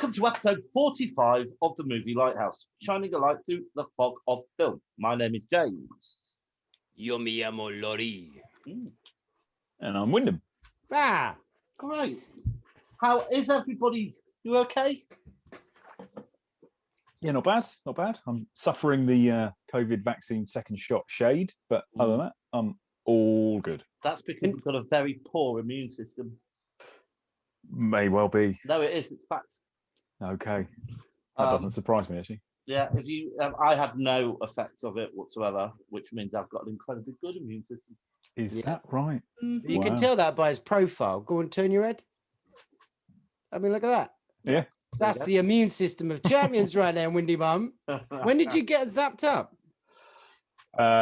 Welcome to episode 45 of the movie Lighthouse, shining a light through the fog of film. My name is James. Yo me llamo Lori. And I'm Wyndham. Ah, Great. How is everybody? You okay? Yeah, not bad, not bad. I'm suffering the COVID vaccine second shot shade, but other than that, I'm all good. That's because you've got a very poor immune system. May well be. No, it is. It's fact. Okay. That doesn't surprise me, actually. Yeah, if you, I have no effects of it whatsoever, which means I've got an incredibly good immune system. Is that right? you can tell that by his profile. Go and turn your head. I mean, look at that. Yeah. That's the immune system of champions right there, Windy Bum. When did you get zapped up?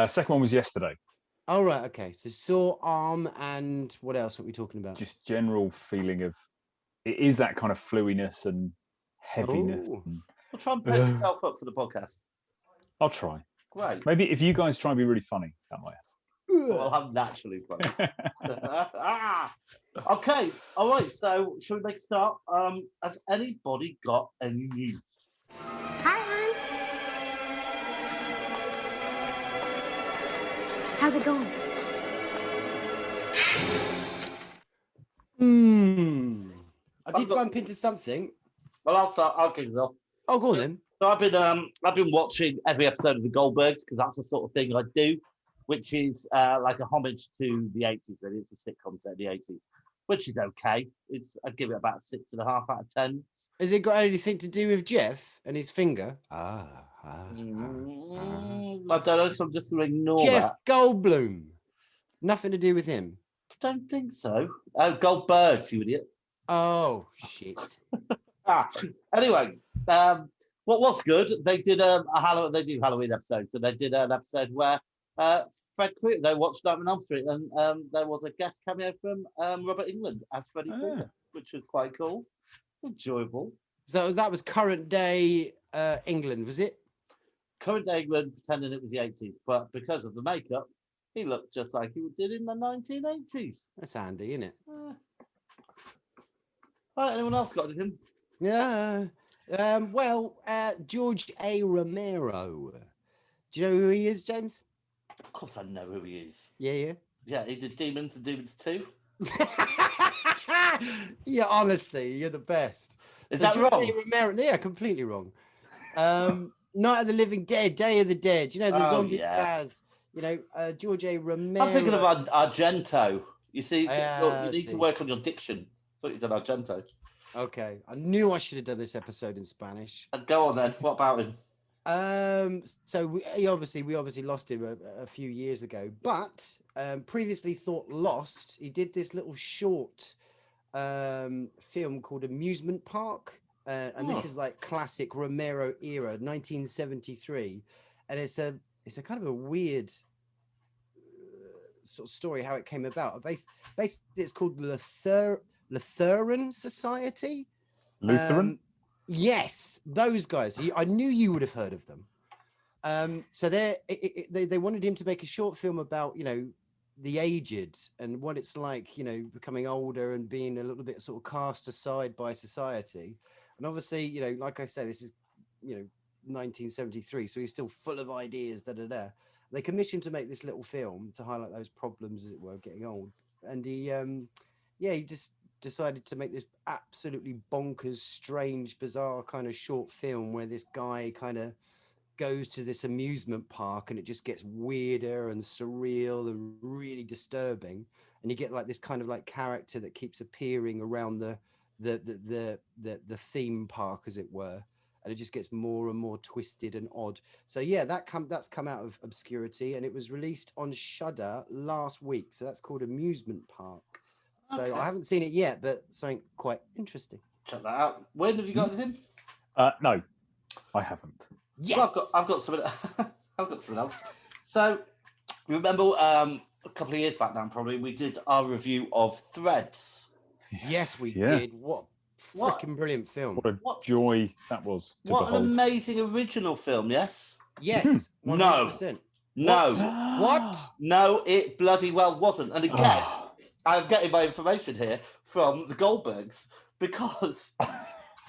Second one was yesterday. Oh, right. Okay. So sore arm and what else are we talking about? Just general feeling of, it is that kind of fluiness and heaviness. Oh. And, Well, try and put yourself up for the podcast. I'll try. Great. Maybe if you guys try and be really funny, that might Well, I'm naturally funny. Okay. All right. So, shall we make a start? Has anybody got any news? Hi, hon. How's it going? I did bump into something. Well, I'll start. I'll kick us off. Oh, go on then. So I've been watching every episode of the Goldbergs because that's the sort of thing I do, which is like a homage to the 80s. Really, it's a sitcom set of the 80s, which is okay. I'd give it about 6.5 out of 10. Has it got anything to do with Jeff and his finger? I don't know, so I'm just going to ignore Jeff that. Goldblum. Nothing to do with him. Don't think so. Oh, Goldbergs, you idiot. Oh, shit. Anyway, what's good? They did they do Halloween episodes, so they did an episode where Fred Krueger, they watched Nightmare on Elm Street, and there was a guest cameo from Robert Englund as Freddy Krueger, which was quite cool, enjoyable. So that was current day England, was it? Current day England, pretending it was the 80s, but because of the makeup, he looked just like he did in the 1980s. That's handy, isn't it? Right, anyone else got anything? Yeah. George A. Romero. Do you know who he is, James? Of course I know who he is. Yeah. Yeah, he did Demons and Demons 2. Yeah, honestly, you're the best. Is So that George wrong? A. Romero, yeah, completely wrong. Night of the Living Dead, Day of the Dead. You know, the zombie jazz. You know, George A. Romero. I'm thinking of Argento. You see, you need see. to work on your diction. I thought you said Argento. Okay, I knew I should have done this episode in Spanish. Go on then. What about him? So we obviously lost him a few years ago, but previously thought lost. He did this little short film called Amusement Park, and this is like classic Romero era, 1973, and it's a kind of a weird sort of story how it came about. Basically, it's called Lutheran Society. Lutheran? Yes, those guys. I knew you would have heard of them. So they wanted him to make a short film about, you know, the aged and what it's like, you know, becoming older and being a little bit sort of cast aside by society. And obviously, you know, like I said, this is, you know, 1973, so he's still full of ideas. They commissioned to make this little film to highlight those problems, as it were, of getting old. And he just decided to make this absolutely bonkers, strange, bizarre kind of short film where this guy kind of goes to this amusement park and it just gets weirder and surreal and really disturbing. And you get like this kind of like character that keeps appearing around the theme park, as it were. And it just gets more and more twisted and odd. So yeah, that's come out of obscurity, and it was released on Shudder last week. So that's called Amusement Park. So Okay. I haven't seen it yet, but something quite interesting. Check that out. When have you got anything? No, I haven't. Yes, Well, I've got something. I've got something else. So, remember a couple of years back now, probably we did our review of Threads. yes, we Yeah. did. What What? freaking brilliant film! What a What- joy that was to What an behold. amazing original film! Yes. Yes, No. 100%. No. What? No, it bloody well wasn't. And again, Oh, I'm getting my information here from the Goldbergs because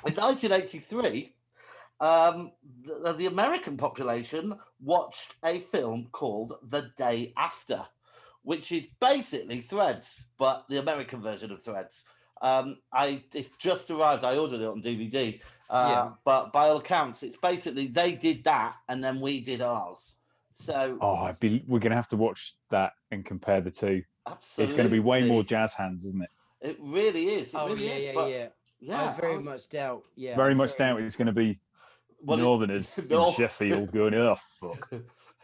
In 1983, the American population watched a film called The Day After, which is basically Threads, but the American version of Threads. It's just arrived. I ordered it on DVD. But by all accounts, it's basically they did that and then we did ours. So we're going to have to watch that and compare the two. absolutely, It's going to be way more jazz hands, isn't it? It really is. It really is. But I very much doubt. Yeah, very much doubt it's going to be Northerners in Sheffield going, oh fuck.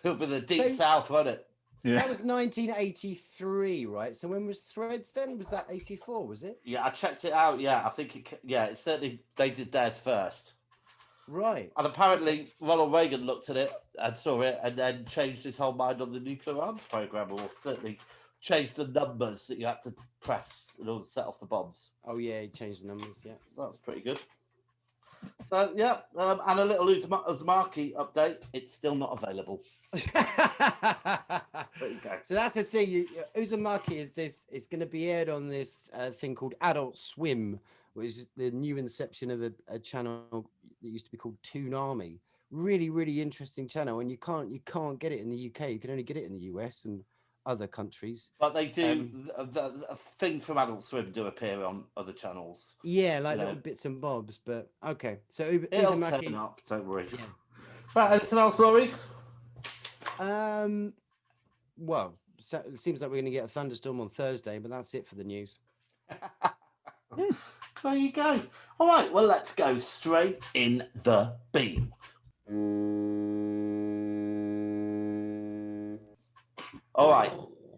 It'll be the deep south, won't it? Yeah. That was 1983, right? So when was Threads then? Was that 84? Was it? Yeah, I checked it out. Yeah, I think it's certainly they did theirs first. Right. And apparently Ronald Reagan looked at it and saw it and then changed his whole mind on the nuclear arms program, or certainly changed the numbers that you had to press in order to set off the bombs. Oh yeah, he changed the numbers. Yeah, so that's pretty good. So yeah, and a little Uzumaki update. It's still not available. There you go. So that's the thing. Uzumaki is this. It's going to be aired on this thing called Adult Swim, which is the new inception of a channel that used to be called Toonami. Really, really interesting channel, and you can't get it in the UK. You can only get it in the US and other countries. But they do. The things from Adult Swim do appear on other channels. Yeah, like little bits and bobs. But okay, so it'll Uzumaki. turn up. Don't worry. Yeah. Right, anything else, Laurie? Well, so it seems like we're going to get a thunderstorm on Thursday, but that's it for the news. There you go. All right, well, let's go straight in the beam. All right,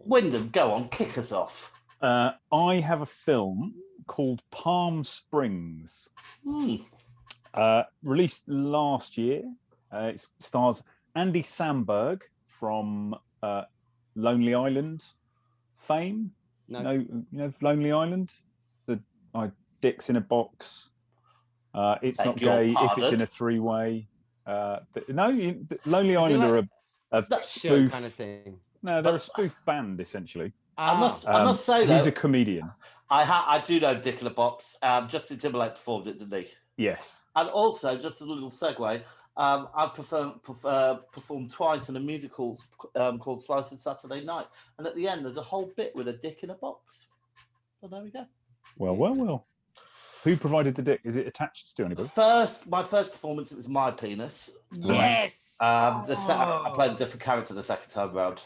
Wyndham, go on, kick us off. I have a film called Palm Springs, released last year. It stars Andy Samberg from Lonely Island fame. No, you know Lonely Island. The dicks in a box. It's not gay if it's in a three-way. Lonely Island are a spoof kind of thing. No, they're a spoof band essentially. I must say though, he's a comedian. I do know Dick in a Box. Justin Timberlake performed it, didn't he? Yes. And also, just a little segue. I've performed twice in a musical called Slice of Saturday Night, and at the end there's a whole bit with a dick in a box. So there we go. Well. Who provided the dick? Is it attached to anybody? My first performance, it was my penis. Yes. I played a different character the second time round.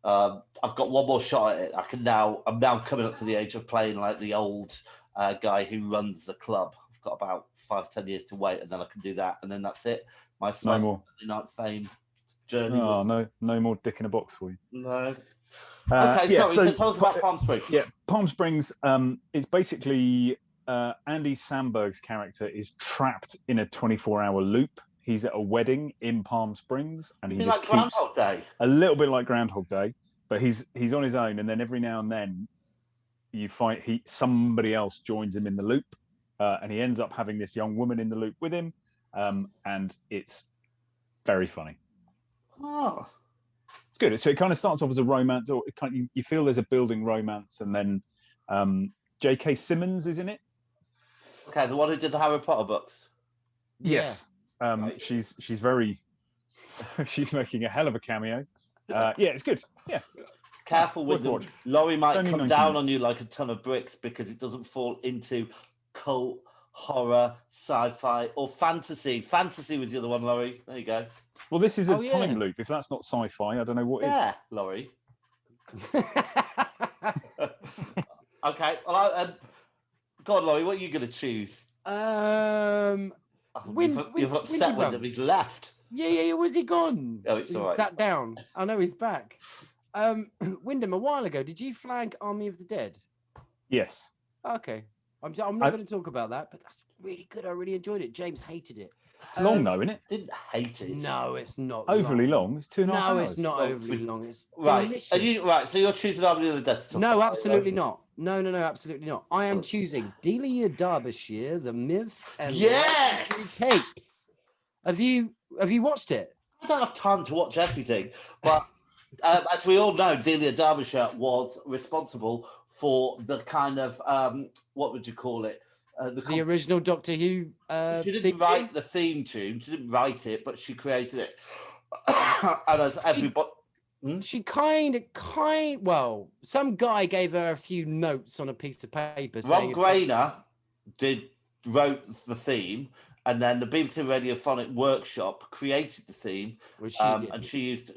I've got one more shot at it. I'm now coming up to the age of playing like the old guy who runs the club. I've got about 5-10 years to wait, and then I can do that, and then that's it. My Saturday Night fame journey. Oh, no more dick in a box for you. No. Okay, so tell us about Palm Springs. Yeah, Palm Springs is basically Andy Samberg's character is trapped in a 24-hour loop. He's at a wedding in Palm Springs, and he just like Groundhog Day. A little bit like Groundhog Day, but he's on his own, and then every now and then you find somebody else joins him in the loop, and he ends up having this young woman in the loop with him, and it's very funny. Oh. It's good. So it kind of starts off as a romance, or you feel there's a building romance, and then J.K. Simmons is in it. Okay, the one who did the Harry Potter books. Yes. She's very she's making a hell of a cameo. Yeah, it's good. Yeah. Careful with them. Laurie might come down on you like a ton of bricks because it doesn't fall into cult, horror, sci-fi, or fantasy. Fantasy was the other one, Laurie. There you go. Well, this is a time loop. If that's not sci-fi, I don't know what is. Yeah, Laurie. Okay. Well, go on, Laurie. What are you going to choose? You've upset Wyndham. He's left. Yeah. Where's he gone? Oh, it's all right. Sat down. I know he's back. Wyndham, a while ago, did you flag Army of the Dead? Yes. Okay. I'm not going to talk about that, but that's really good. I really enjoyed it. James hated it. It's long though, isn't it? Didn't hate it. No, it's not overly long. It's 2.5 hours. No, it's not overly long. It's right. delicious. Are you right? So you're choosing Army of the Dead? No, absolutely not. No, absolutely not. I am choosing Delia Derbyshire, The Myths and Capes. Have you watched it? I don't have time to watch everything, but as we all know, Delia Derbyshire was responsible for the kind of what would you call it? The original Doctor Who. She didn't write the theme tune. She didn't write it, but she created it. And as everybody, she well, some guy gave her a few notes on a piece of paper. Rob Grainer wrote the theme, and then the BBC Radiophonic Workshop created the theme, and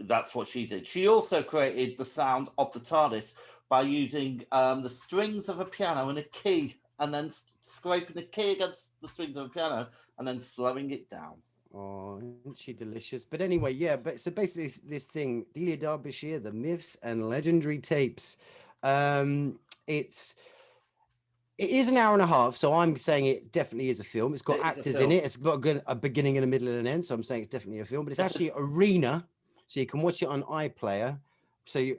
that's what she did. She also created the sound of the TARDIS by using the strings of a piano and a key, and then scraping the key against the strings of a piano, and then slowing it down. Oh, isn't she delicious? But anyway, yeah. But so basically, this thing, Delia Derbyshire, the Myths and Legendary Tapes. It is an hour and a half, so I'm saying it definitely is a film. It's got actors in it. It's got a beginning and a middle and an end, so I'm saying it's definitely a film. But it's actually Arena, so you can watch it on iPlayer. So you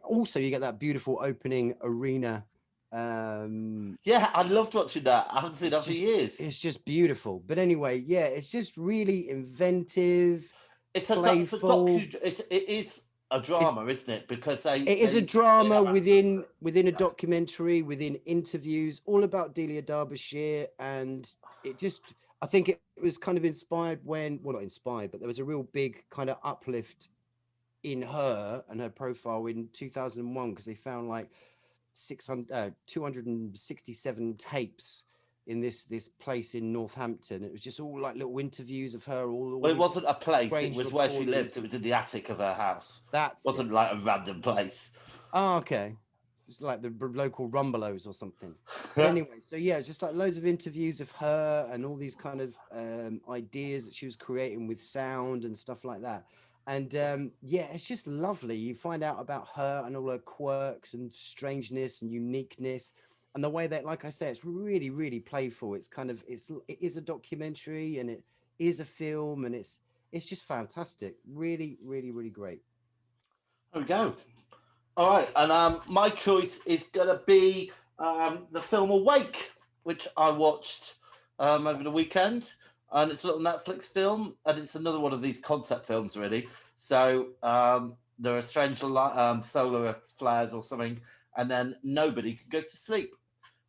get that beautiful opening Arena. Yeah, I loved watching that. I haven't seen that for years. It's just beautiful. But anyway, yeah, it's just really inventive. It's playful. It is a drama, isn't it? Because it is a drama within a documentary, within interviews, all about Delia Derbyshire, and I think it was kind of inspired not inspired, but there was a real big kind of uplift in her and her profile in 2001 because they found like 267 tapes in this place in Northampton. It was just all like little interviews of her. Well, it wasn't a place. It was where she lived. It was in the attic of her house. It wasn't like a random place. Oh, okay. It's like the local Rumbelows or something. Anyway, so yeah, just like loads of interviews of her and all these kind of ideas that she was creating with sound and stuff like that. And yeah, it's just lovely. You find out about her and all her quirks and strangeness and uniqueness. And the way that, like I say, it's really, really playful. It is a documentary and it is a film, and it's just fantastic. Really, really, really great. There we go. All right, and my choice is gonna be the film Awake, which I watched over the weekend, and it's a little Netflix film, and it's another one of these concept films, really. So there are strange solar flares or something, and then nobody can go to sleep.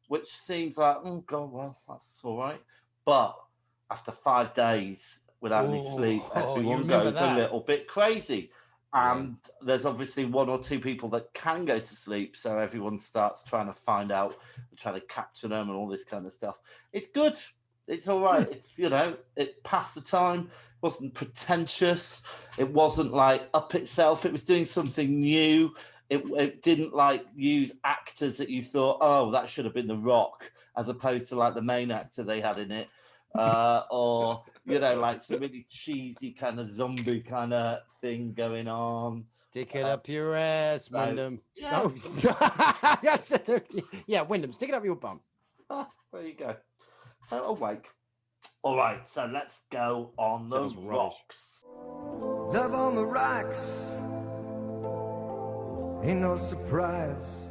Which seems like, oh God, well, that's all right. But after 5 days without any sleep, everyone goes a little bit crazy. And there's obviously one or two people that can go to sleep. So everyone starts trying to find out, trying to capture them and all this kind of stuff. It's good. It's all right. It's, it passed the time. It wasn't pretentious. It wasn't like up itself. It was doing something new. It didn't like use actors that you thought, oh, that should have been The Rock, as opposed to like the main actor they had in it, or like some really cheesy kind of zombie kind of thing going on. Stick it up your ass, Wyndham. Yeah. Oh. Yeah, Wyndham, stick it up your bum. Oh, there you go. So Awake. All right, so let's go on the rocks. Love on the rocks. Ain't no surprise.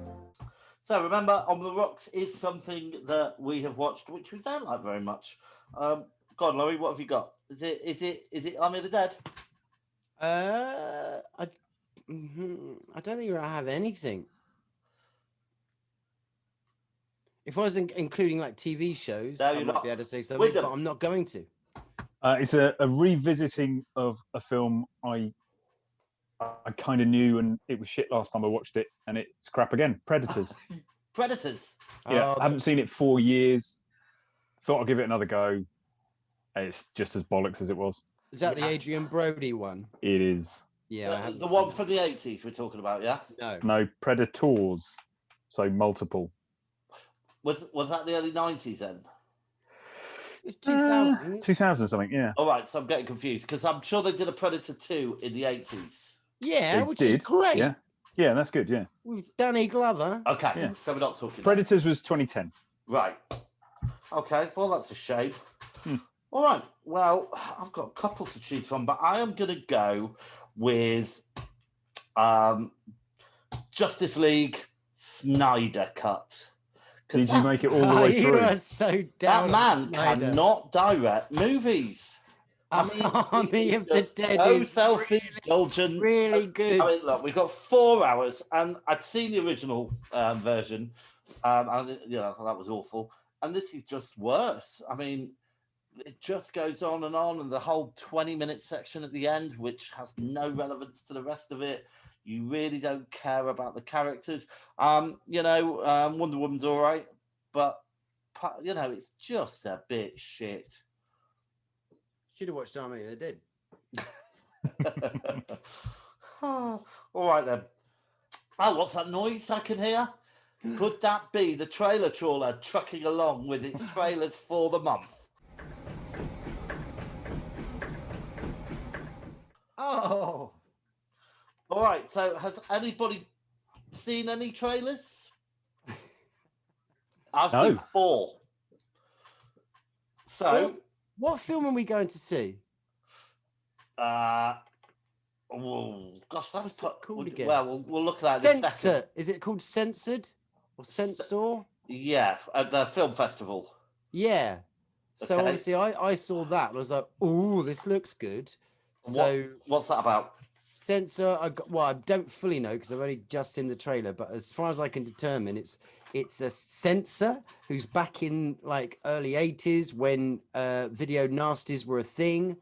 So remember, On the Rocks is something that we have watched, which we don't like very much. Go on, Laurie, what have you got? Is it Army of the Dead? I don't think I have anything. If I was including like TV shows, I might be able to say something, but I'm not going to. It's a revisiting of a film I kind of knew, and it was shit last time I watched it, and it's crap again. Predators. Predators. Yeah, I haven't seen it 4 years. Thought I'd give it another go. It's just as bollocks as it was. Is that the Adrian Brody one? It is. Yeah, the one from the 80s we're talking about, yeah? No, Predators. So multiple. Was that the early 90s then? It's 2000. 2000 something, yeah. All right, so I'm getting confused because I'm sure they did a Predator 2 in the 80s. Yeah, which is great. Yeah, that's good, yeah. With Danny Glover. Okay, yeah. So we're not talking Predators was 2010. Right. Okay, well, that's a shame. All right, well, I've got a couple to choose from, but I am going to go with Justice League Snyder Cut. Did you make it all the way through? You are so down. That man cannot direct movies. I mean, Army of the Dead so is self-indulgent. Really good. I mean, look, we've got 4 hours, and I'd seen the original version. I thought that was awful. and this is just worse. I mean, it just goes on, and the whole 20-minute section at the end, which has no relevance to the rest of it. You really don't care about the characters. Wonder Woman's all right, but it's just a bit shit. Should have watched Army of the Dead. All right then. Oh, what's that noise I can hear? Could that be the trailer trawler trucking along with its trailers for the month? Oh. All right. So, has anybody seen any trailers? I've seen 4. So, what film are we going to see? Oh gosh, that's called again. Well, we'll look at that in a second. Is it called Censored or Censor? Yeah, at the film festival. Yeah. So Okay. obviously, I saw that and I was like, "Oh, this looks good." So what's that about? Censor. I don't fully know because I've only just seen the trailer. But as far as I can determine, it's a censor who's back in like early 80s when video nasties were a thing,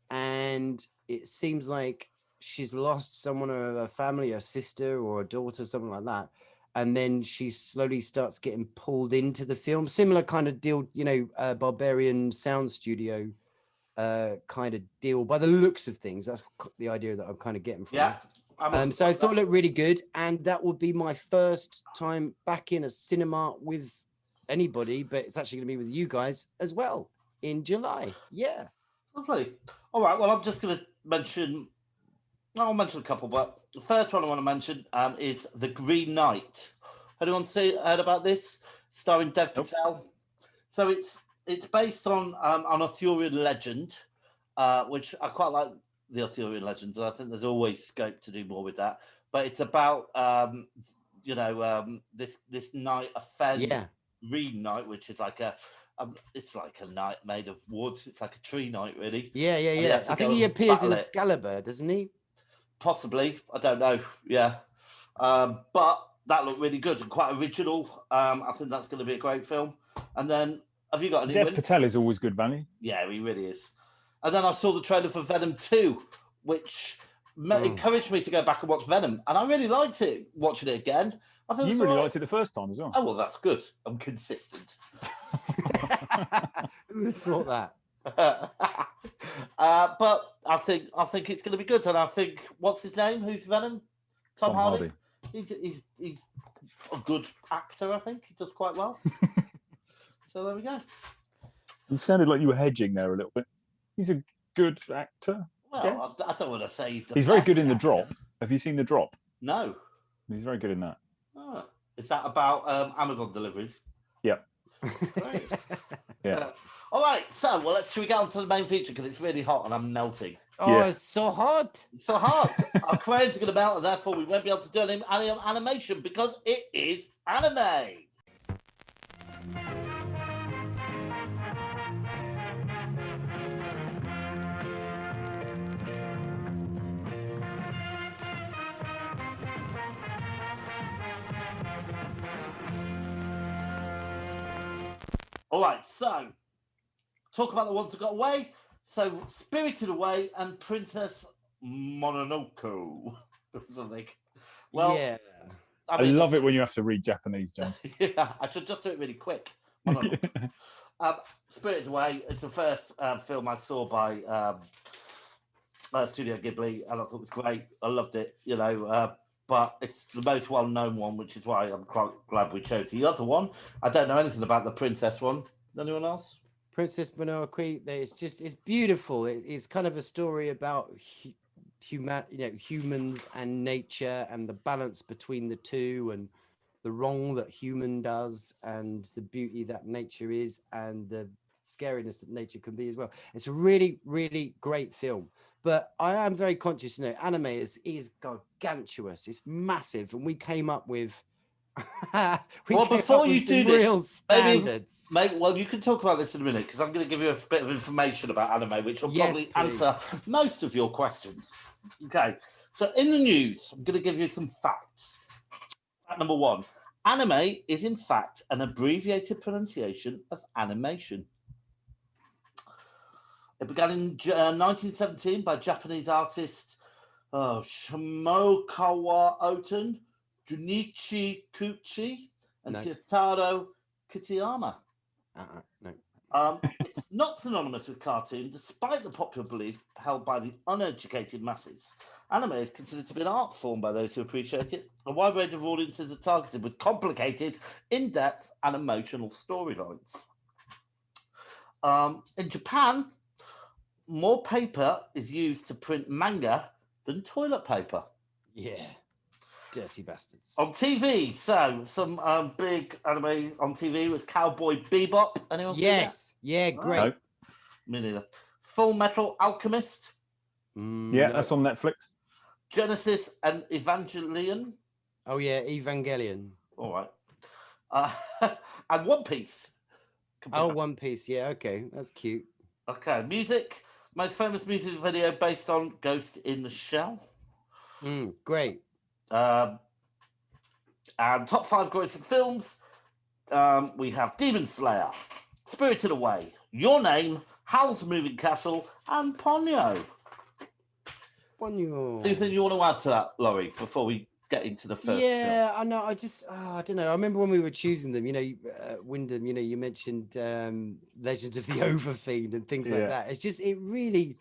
and it seems like she's lost someone of her family, a sister or a daughter, something like that. And then she slowly starts getting pulled into the film. Similar kind of deal, Barbarian Sound Studio kind of deal by the looks of things. That's the idea that I'm kind of getting from it. So I thought it looked really good. And that would be my first time back in a cinema with anybody, but it's actually going to be with you guys as well in July. Yeah. Lovely. All right. Well, I'm just going to mention... I'll mention a couple, but the first one I want to mention is The Green Knight. Anyone heard about this? Starring Dev Patel. So it's based on Arthurian legend, which I quite like the Arthurian legends, and I think there's always scope to do more with that. But it's about this knight, a fairly green knight, which is like it's like a knight made of wood. It's like a tree knight, really. Yeah. I think he appears in Excalibur, doesn't he? Possibly, I don't know. Yeah, but that looked really good and quite original. I think that's going to be a great film. And then, have you got any? Dev Patel is always good value. Yeah, he really is. And then I saw the trailer for Venom 2, which encouraged me to go back and watch Venom, and I really liked it. Watching it again, I think you really liked it the first time as well. Oh well, that's good. I'm consistent. Who would have thought that? But I think it's going to be good, and I think what's his name? Who's Venom? Tom Hardy. He's a good actor. I think he does quite well. So there we go. You sounded like you were hedging there a little bit. He's a good actor. Well, I don't want to say he's very good in The Drop. Have you seen The Drop? No. He's very good in that. Oh. Is that about Amazon deliveries? Yeah. Great. Yeah. All right, should we get on to the main feature because it's really hot and I'm melting. Oh, it's so hot. It's so hot. Our cranes are going to melt, and therefore we won't be able to do any animation because it is anime. All right, so talk about the ones that got away. So, Spirited Away and Princess Mononoke. Something. Well, yeah. I love it when you have to read Japanese, John. Yeah, I should just do it really quick. Spirited Away. It's the first film I saw by Studio Ghibli, and I thought it was great. I loved it, but it's the most well-known one, which is why I'm quite glad we chose the other one. I don't know anything about the princess one. Anyone else? Princess Mononoke. It's beautiful. It's kind of a story about humans and nature and the balance between the two, and the wrong that human does and the beauty that nature is and the scariness that nature can be as well. It's a really, really great film. But I am very conscious, anime is gargantuous. It's massive. And we came up with before you do this, real standards. Well, you can talk about this in a minute because I'm going to give you a bit of information about anime, which will probably answer most of your questions. Okay, so in the news, I'm going to give you some facts. Fact number 1, Anime is in fact an abbreviated pronunciation of animation. It began in 1917 by Japanese artist Shimokawa Oten, Junichi Kuchi, and Shitaro Kitayama. No. It's not synonymous with cartoon, despite the popular belief held by the uneducated masses. Anime is considered to be an art form by those who appreciate it. A wide range of audiences are targeted with complicated, in-depth, and emotional storylines. In Japan, more paper is used to print manga than toilet paper. Yeah. Dirty bastards. On TV, so some big anime on TV was Cowboy Bebop. Anyone see that? Yes. Yeah, great. No. Me neither. Full Metal Alchemist. Yeah, that's on Netflix. Genesis and Evangelion. Oh, yeah, Evangelion. All right. And One Piece. Oh, One Piece. Yeah, okay. That's cute. Okay, music. Most famous music video based on Ghost in the Shell. Great. And top 5 grossing films. We have Demon Slayer, Spirited Away, Your Name, Howl's Moving Castle, and Ponyo. Anything you want to add to that, Laurie, before we get into the first film? I know. I don't know. I remember when we were choosing them, Wyndham, you mentioned Legends of the Overfiend and things like that. It's just, it really,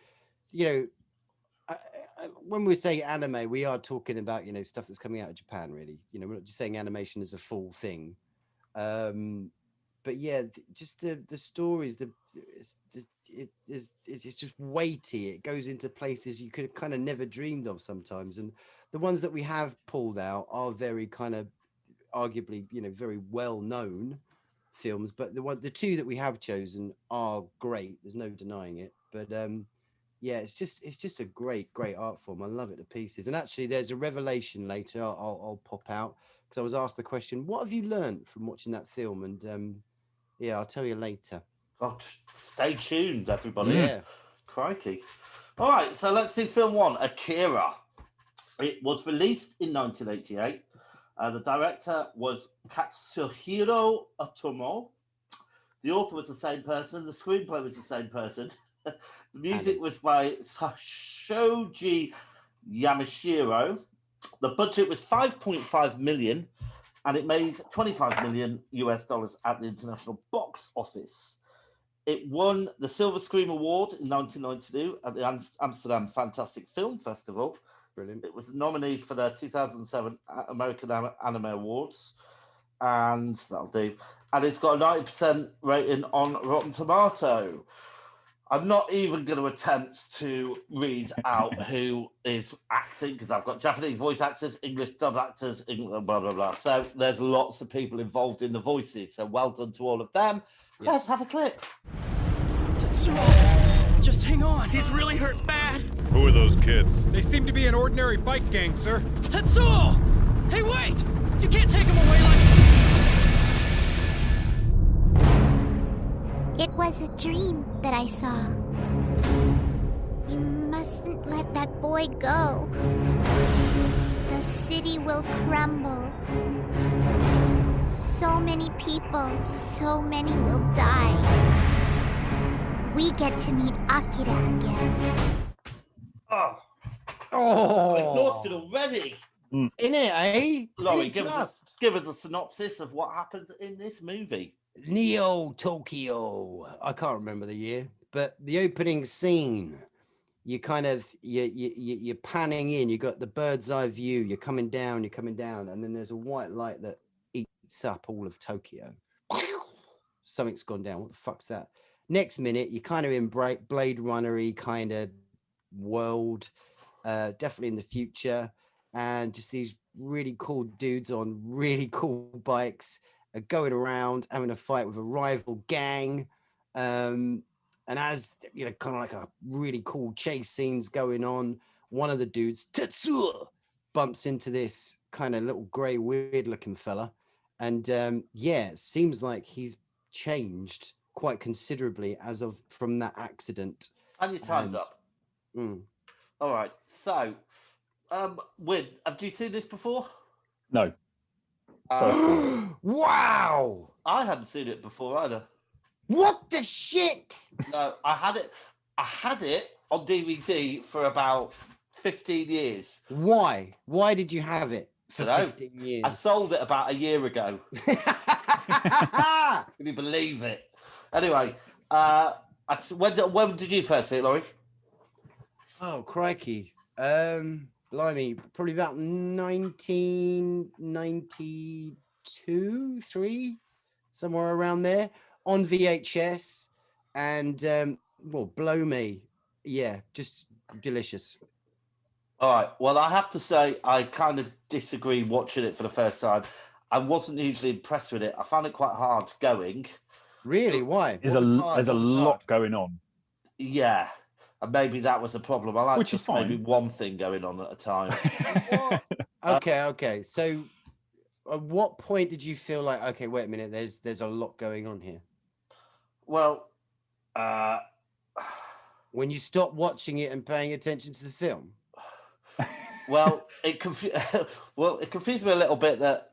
when we say anime, we are talking about, stuff that's coming out of Japan, really. We're not just saying animation is a full thing. But yeah, just the stories, it's just weighty. It goes into places you could have kind of never dreamed of sometimes. And the ones that we have pulled out are very kind of arguably, very well known films. But the two that we have chosen are great. There's no denying it. But yeah, it's just a great art form. I love it to pieces. And actually, there's a revelation later. I'll pop out because I was asked the question, "What have you learned from watching that film?" And yeah, I'll tell you later. Oh, stay tuned, everybody. Yeah. Crikey. All right, so let's do film 1, Akira. It was released in 1988. The director was Katsuhiro Otomo. The author was the same person. The screenplay was the same person. The music was by Shoji Yamashiro. The budget was $5.5 million. And it made $25 million at the international box office. It won the Silver Screen Award in 1992 at the Amsterdam Fantastic Film Festival. Brilliant. It was nominated for the 2007 American Anime Awards. And that'll do. And it's got a 90% rating on Rotten Tomato. I'm not even going to attempt to read out who is acting because I've got Japanese voice actors, English dub actors, blah, blah, blah. So there's lots of people involved in the voices. So well done to all of them. Yeah. Let's have a clip. Tetsuo, just hang on. He's really hurt bad. Who are those kids? They seem to be an ordinary bike gang, sir. Tetsuo! Hey, wait! You can't take them away like... It was a dream that I saw. You mustn't let that boy go. The city will crumble. So many people, so many will die. We get to meet Akira again. Oh, I'm exhausted already. In it, eh? Laurie, give us a synopsis of what happens in this movie. Neo Tokyo. I can't remember the year, but the opening scene, you're panning in. You got the bird's eye view. You're coming down, and then there's a white light that eats up all of Tokyo. Something's gone down. What the fuck's that? Next minute, you're kind of in Blade Runner-y kind of world, definitely in the future, and just these really cool dudes on really cool bikes. Going around having a fight with a rival gang, and as kind of like a really cool chase scenes going on, one of the dudes, Tetsuo, bumps into this kind of little grey weird looking fella, and it seems like he's changed quite considerably from that accident. And your time's up. All right, so Win, have you seen this before? No. First one. Wow! I hadn't seen it before either. What the shit? No, I had it on DVD for about 15 years. Why? Why did you have it for Dunno. 15 years? I sold it about a year ago. Can you believe it? Anyway, when did you first see it, Laurie? Oh, crikey. Blimey, probably about 1992, 3, somewhere around there, on VHS. And, well, blow me. Yeah, just delicious. All right. Well, I have to say, I kind of disagree watching it for the first time. I wasn't hugely impressed with it. I found it quite hard going. Really? Why? There's What was a hard? there's a What was lot hard? going on. Yeah. And maybe that was the problem. I like Which is just maybe fine. one thing going on at a time. Okay. So at what point did you feel like, okay, wait a minute, there's a lot going on here? Well, When you stop watching it and paying attention to the film? well, it confused me a little bit that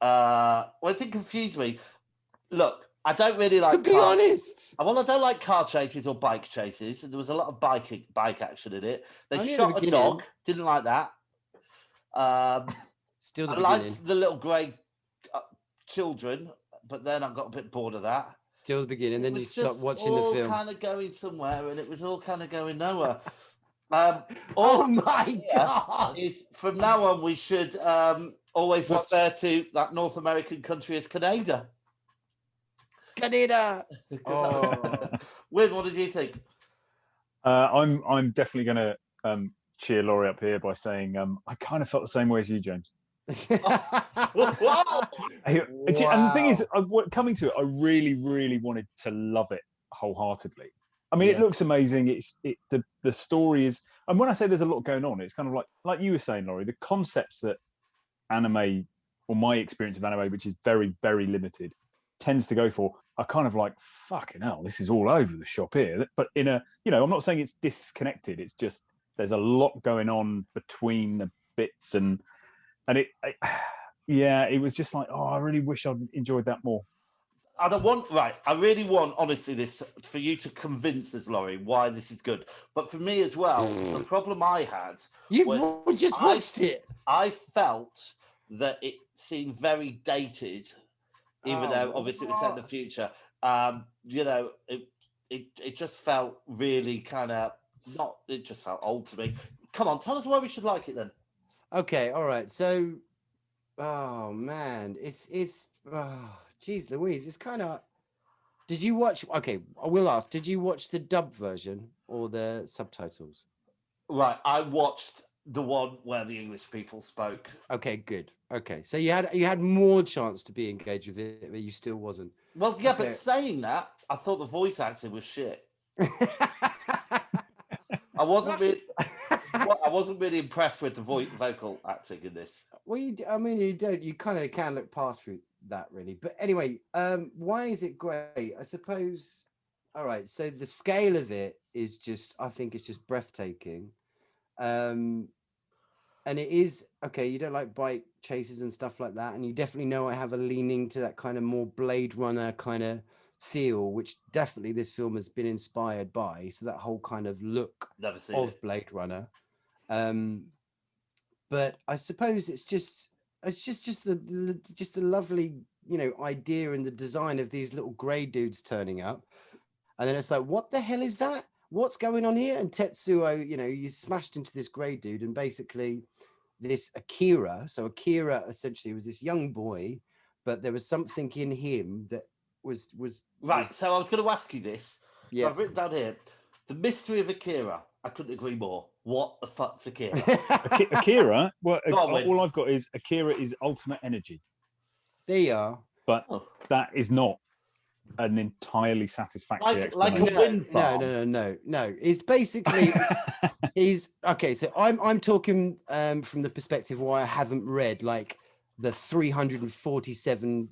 well, it didn't confuse me. Look, I don't really like Be honest. Well, I don't like car chases or bike chases. There was a lot of bike action in it. They Only at shot the a dog. Didn't like that. Still the I beginning. liked the little grey children, but then I got a bit bored of that. Still the beginning. Then It you was stop just watching the all film. kind of going somewhere, and it was all kind of going nowhere. Oh my God! Is from now on we should always Watch. refer to that North American country as Canada. Canada. Oh. Win, what did you think? I'm definitely going to cheer Laurie up here by saying I kind of felt the same way as you, James. Wow. And the thing is, coming to it, I really, really wanted to love it wholeheartedly. I mean, it looks amazing. The story is, and when I say there's a lot going on, it's kind of like you were saying, Laurie, the concepts that anime, or my experience of anime, which is very, very limited, tends to go for, are kind of like, fucking hell, this is all over the shop here. But in a, I'm not saying it's disconnected. It's just there's a lot going on between the bits, and it was just like, oh, I really wish I'd enjoyed that more. I really want, honestly, this for you to convince us, Laurie, why this is good. But for me as well, the problem I had You've just watched it. I felt that it seemed very dated, even though obviously it was set in the future. It just felt really kind of it just felt old to me. Come on, tell us why we should like it then. Okay, all right. So, oh man, it's geez Louise, it's kind of. Did you watch? Okay, I will ask. Did you watch the dub version or the subtitles? Right, I watched the one where the English people spoke. Okay, good. Okay, so you had more chance to be engaged with it, but you still wasn't. Well, yeah, Okay. but saying that, I thought the voice acting was shit. I wasn't really impressed with the vocal acting in this. Well, you kind of can look past through that, really. But anyway, why is it great? I suppose. All right, so the scale of it is I think it's just breathtaking. And it is okay. You don't like bike chases and stuff like that, and you definitely know I have a leaning to that kind of more Blade Runner kind of feel, which definitely this film has been inspired by. So that whole kind of look of Blade Runner. But I suppose it's just the lovely idea and the design of these little grey dudes turning up, and then it's like, what the hell is that? What's going on here? And Tetsuo, he's smashed into this grey dude, and basically this Akira. So Akira essentially was this young boy, but there was something in him that was right. So I was going to ask you this. Yeah, so I've written down here the mystery of Akira. I couldn't agree more. What the fuck's Akira? Akira. Well, on, all I've got is Akira is ultimate energy. There you are. But that is not an entirely satisfactory explanation. Like a wind farm. No. It's basically he's okay. So I'm talking from the perspective why I haven't read like the 347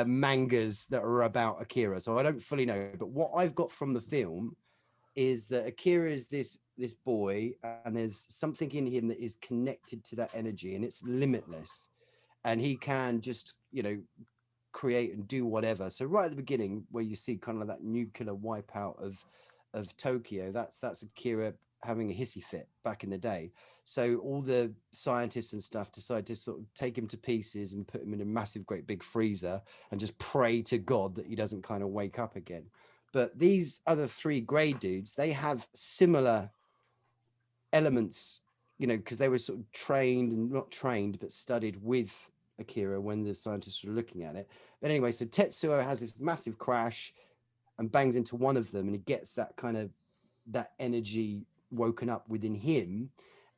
mangas that are about Akira, so I don't fully know. But what I've got from the film is that Akira is this boy, and there's something in him that is connected to that energy, and it's limitless. and he can just, create and do whatever. So right at the beginning, where you see kind of that nuclear wipeout of Tokyo, that's Akira having a hissy fit back in the day. So all the scientists and stuff decide to sort of take him to pieces and put him in a massive, great big freezer and just pray to God that he doesn't kind of wake up again. But these other three grey dudes, they have similar elements, because they were sort of trained and not trained, but studied with Akira when the scientists were looking at it. But anyway, so Tetsuo has this massive crash and bangs into one of them, and he gets that kind of that energy woken up within him.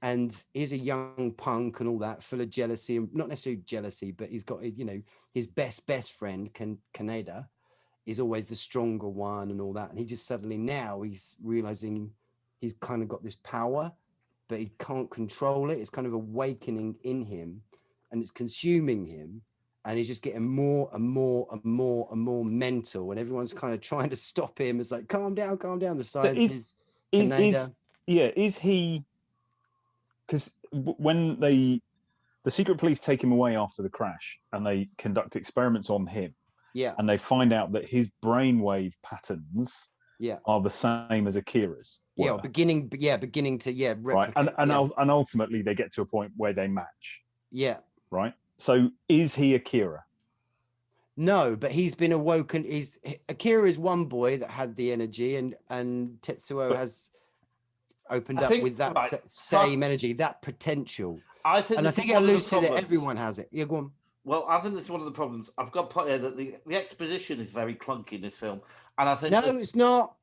And he's a young punk and all that, full of jealousy, and not necessarily jealousy, but he's got, his best friend, Kaneda, is always the stronger one and all that. And he just suddenly now he's realizing he's kind of got this power, but he can't control it. It's kind of awakening in him, and it's consuming him. And he's just getting more and more and more and more mental. And everyone's kind of trying to stop him. It's like, calm down. The scientists. Is he? Because when the secret police take him away after the crash and they conduct experiments on him, and they find out that his brainwave patterns are the same as Akira's. Beginning to replicate, right, and ultimately they get to a point where they match. Right. So is he Akira? No, but he's been awoken. Akira is one boy that had the energy, and Tetsuo has opened up with that same energy, that potential. I think it alludes to that everyone has it. Yeah, go on. Well, I think this is one of the problems. I've got to put here that the exposition is very clunky in this film, and I think it's not.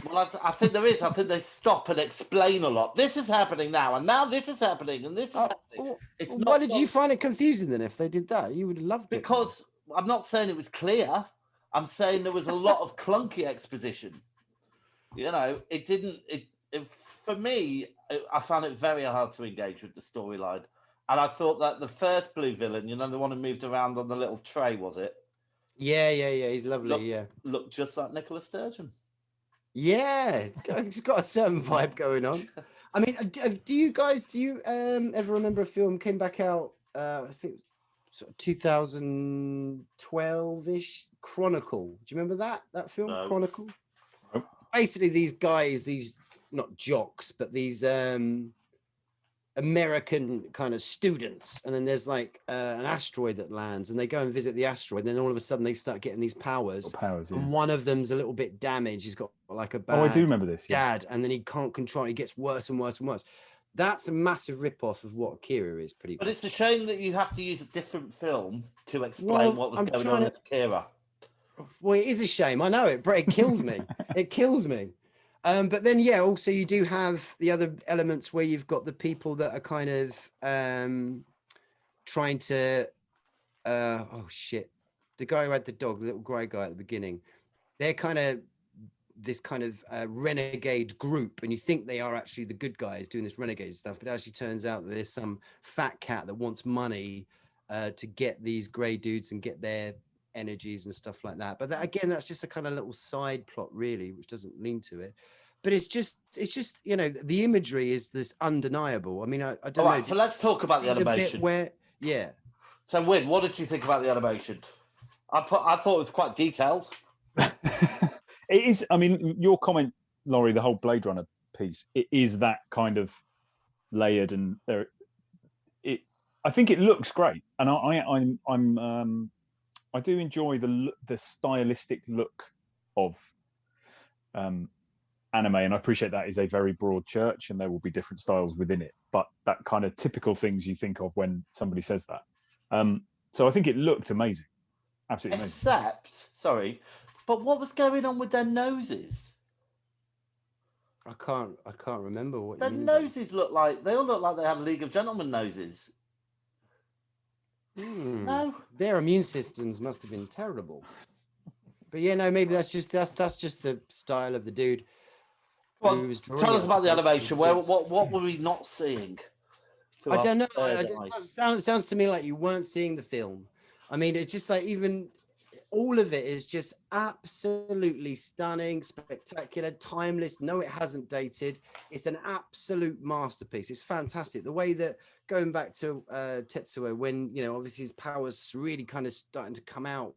Well, I think there is. I think they stop and explain a lot. This is happening now, and now this is happening, and this is happening. Why did you find it confusing then? If they did that, you would have loved it. Because I'm not saying it was clear. I'm saying there was a lot of clunky exposition. It didn't. For me, I found it very hard to engage with the storyline, and I thought that the first blue villain, the one who moved around on the little tray, was it? Yeah. He's lovely. Looked just like Nicola Sturgeon. Yeah, he's got a certain vibe going on. I mean, do you ever remember a film came back out? I think sort of 2012-ish, Chronicle. Do you remember that film, No. Chronicle? Nope. Basically, these guys, these not jocks, but these American kind of students, and then there's like an asteroid that lands, and they go and visit the asteroid, and then all of a sudden they start getting these powers. And one of them's a little bit damaged. He's got like a bad I do remember this. dad, and then he can't control it. He gets worse and worse and worse. That's a massive rip-off of what Akira is, pretty much. But it's a shame that you have to use a different film to explain what was going on in Akira. Well, it is a shame. I know it, but it kills me. It kills me. But then, also you do have the other elements where you've got the people that are kind of trying to, the guy who had the dog, the little grey guy at the beginning, they're kind of this kind of renegade group, and you think they are actually the good guys doing this renegade stuff, but it actually turns out that there's some fat cat that wants money to get these grey dudes and get their energies and stuff like that. But again, that's just a kind of little side plot, really, which doesn't lean to it. But it's just the imagery is this undeniable. I mean, I don't know. So let's talk about the animation. So Win, what did you think about the animation? I thought it was quite detailed. It is. I mean, your comment, Laurie, the whole Blade Runner piece, it is that kind of layered, and I think it looks great, and I do enjoy the stylistic look of anime, and I appreciate that is a very broad church, and there will be different styles within it. But that kind of typical things you think of when somebody says that. So I think it looked amazing, absolutely amazing. But what was going on with their noses? I can't remember what their noses look like. They all look like they had League of Gentlemen noses. No, their immune systems must have been terrible. But maybe that's just the style of the dude. Well, tell us about the animation. What were we not seeing? I don't know. It sounds to me like you weren't seeing the film. I mean, it's just like even all of it is just absolutely stunning, spectacular, timeless. No, it hasn't dated. It's an absolute masterpiece. It's fantastic. The way that going back to Tetsuo, when obviously his powers really kind of starting to come out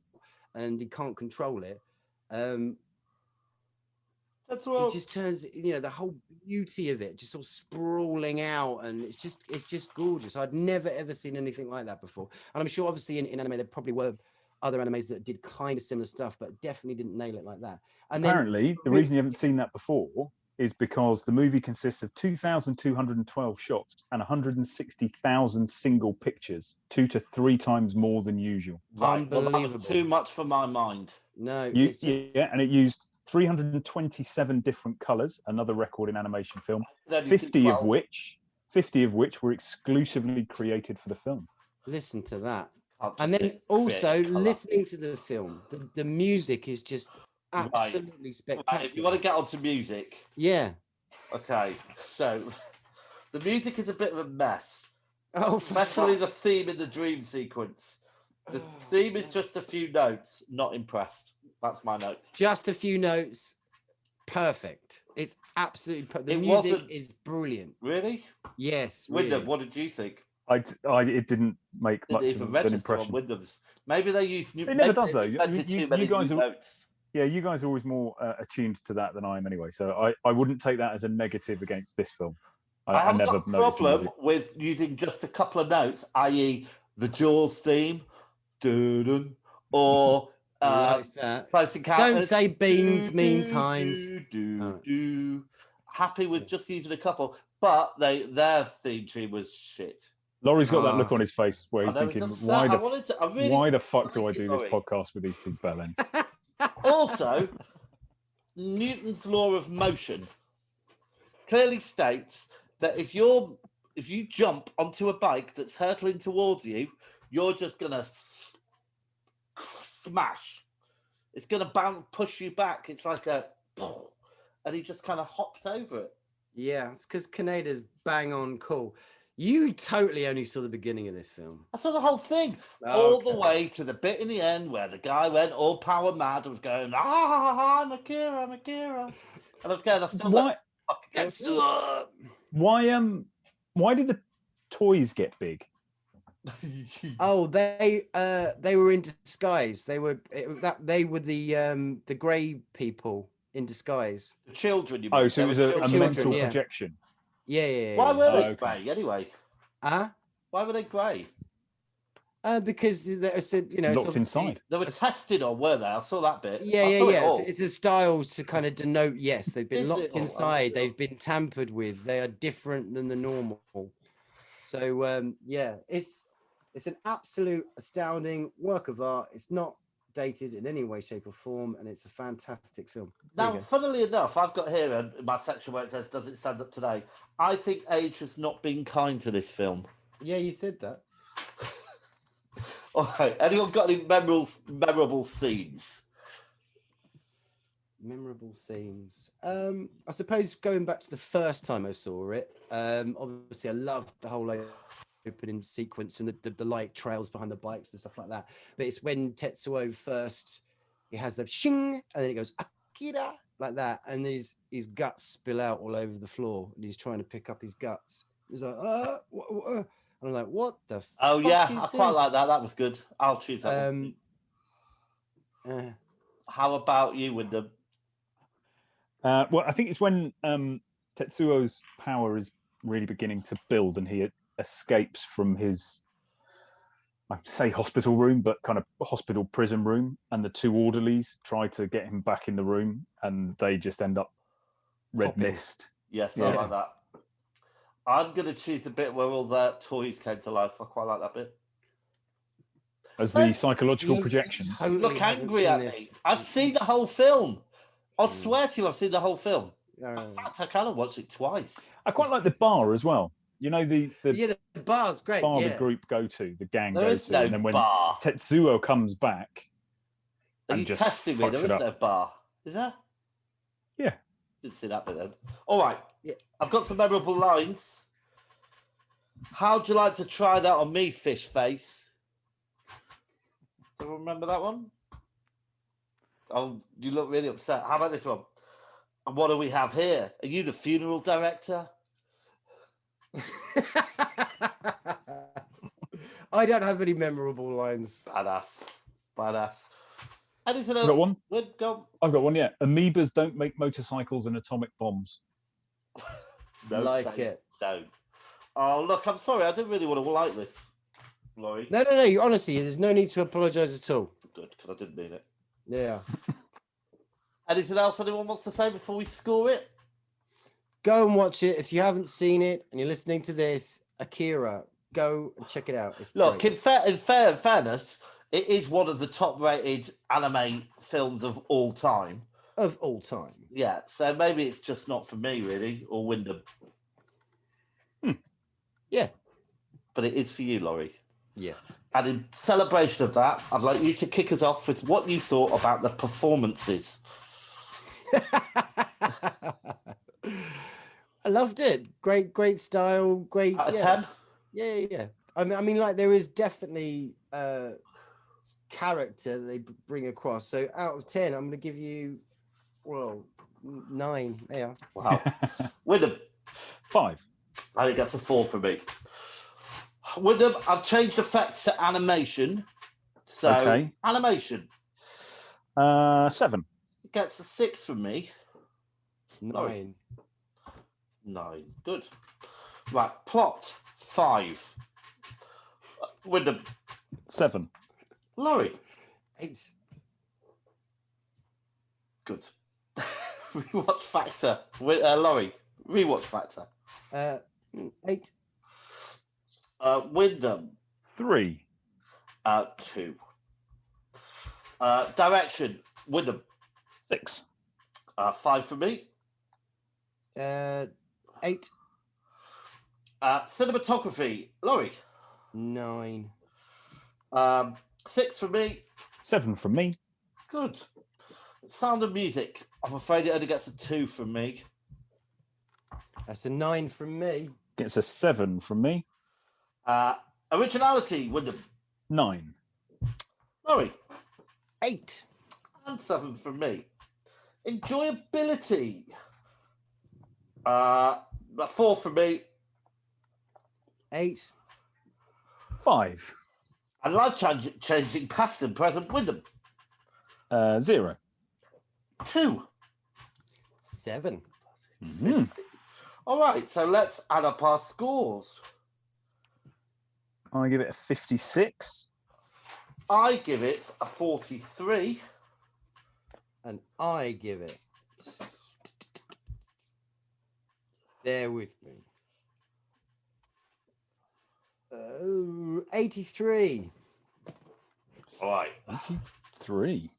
and he can't control it. It just turns, the whole beauty of it just sort of sprawling out, and it's just gorgeous. I'd never ever seen anything like that before, and I'm sure obviously in anime there probably were other animes that did kind of similar stuff, but definitely didn't nail it like that. And apparently, the reason you haven't seen that before is because the movie consists of 2,212 shots and 160,000 single pictures, 2 to 3 times more than usual. Right, well, that was too much for my mind. No, yeah, and it used 327 different colors, another record in animation film, 50 of which were exclusively created for the film. Listen to that. And then also listening to the film, the music is just absolutely spectacular. Right, if you want to get onto music. Yeah. Okay, so the music is a bit of a mess. Oh, especially the theme in the dream sequence. The theme is just a few notes. Not impressed. That's my note. Just a few notes. Perfect. It's absolutely the music is brilliant. Really? Yes. Wyndham, really. what did you think? It didn't make much of an impression. Maybe they use. It never does though. You guys are. Yeah, you guys are always more attuned to that than I am anyway. So I wouldn't take that as a negative against this film. I have no problem with using just a couple of notes, i.e., the Jaws theme, or Close Encounters. Don't say beans means Heinz. Happy with just using a couple, but their theme tune was shit. Laurie's got that look on his face where he's thinking, why the fuck do I do this podcast with these two bellends? Also, Newton's law of motion clearly states that if you jump onto a bike that's hurtling towards you, you're just gonna smash. It's gonna push you back. It's like and he just kind of hopped over it. Yeah, it's because Kaneda's bang on cool. You totally only saw the beginning of this film. I saw the whole thing, all the way to the bit in the end where the guy went all power mad and was going, I'm Akira, I'm Akira. And I was going, why did the toys get big? Oh, they were in disguise. They were the grey people in disguise. The children, you mean? Oh, so it was a mental projection. Yeah. Why were they grey anyway? Why were they grey? Because they said, locked inside. They were tested on, were they? I saw that bit. Yeah. It's a style to kind of denote. Yes, they've been locked inside. They've been tampered with. They are different than the normal. So it's an absolute astounding work of art. It's not dated in any way, shape, or form, and it's a fantastic film. Now, funnily enough, I've got here in my section where it says, "Does it stand up today?" I think age has not been kind to this film. Yeah, you said that. All right. Anyone got any memorable scenes? Memorable scenes. I suppose going back to the first time I saw it, obviously I loved the whole opening sequence and the light trails behind the bikes and stuff like that. But it's when Tetsuo first, he has the shing, and then it goes Akira like that, and his guts spill out all over the floor, and he's trying to pick up his guts. He's like, and I'm like, what the? Oh yeah, I quite like that. That was good. I'll choose that one. How about you with them? Well, I think it's when Tetsuo's power is really beginning to build, and he escapes from his, I'd say hospital room, but kind of hospital prison room, and the two orderlies try to get him back in the room, and they just end up red mist. Yes, I like that. I'm going to choose a bit where all their toys came to life. I quite like that bit. As the psychological projections. Totally look angry at me. I've seen the whole film. I swear to you, I've seen the whole film. In fact, I kind of watched it twice. I quite like the bar as well. You know, the bar's great. Bar the group go to, the gang there go is to, no and then when bar. Tetsuo comes back, are you testing me? There is no bar. Is there? Yeah. Didn't see that bit then. All right. Yeah. I've got some memorable lines. How'd you like to try that on me, fish face? Do you remember that one? Oh, you look really upset. How about this one? And what do we have here? Are you the funeral director? I don't have any memorable lines. Badass. Anything else? Got one? Good, go. I've got one. Yeah, amoebas don't make motorcycles and atomic bombs. No, Like don't, it. Don't. Oh, look, I'm sorry. I didn't really want to like this, Laurie. No. Honestly, there's no need to apologise at all. Good, because I didn't mean it. Yeah. Anything else anyone wants to say before we score it? Go and watch it. If you haven't seen it and you're listening to this, Akira, go and check it out. It's Look, great. in fairness, it is one of the top-rated anime films of all time. Of all time. Yeah, so maybe it's just not for me, really, or Wyndham. Yeah. But it is for you, Laurie. Yeah. And in celebration of that, I'd like you to kick us off with what you thought about the performances. I loved it. Great style. Great. Out of yeah. 10? Yeah. I mean, like there is definitely character they bring across. So out of 10, I'm going to give you, 9. There. Wow. Wyndham, 5. I think that's a 4 for me. Wyndham, I've changed effects to animation. So, Okay. animation 7. gets a 6 from me. 9. 9. Good. Right, plot 5. Wyndham, 7. Laurie, 8. good. Rewatch factor. Laurie, rewatch factor. 8. Wyndham, 3. 2. Direction, Wyndham, 6. 5 for me. 8. Cinematography, Laurie, 9. 6 for me. 7 from me. Good. Sound of music, I'm afraid it only gets a 2 from me. That's a 9 from me. Gets a 7 from me. Originality, Wyndham, 9. Laurie, 8. and 7 from me. Enjoyability, 4 from me. 8. 5. And life-changing past and present, Wyndham, 0. 2. 7. Mhm. All right, so let's add up our scores. I give it a 56. I give it a 43. And I give it. Bear with me. 83. All right. 83.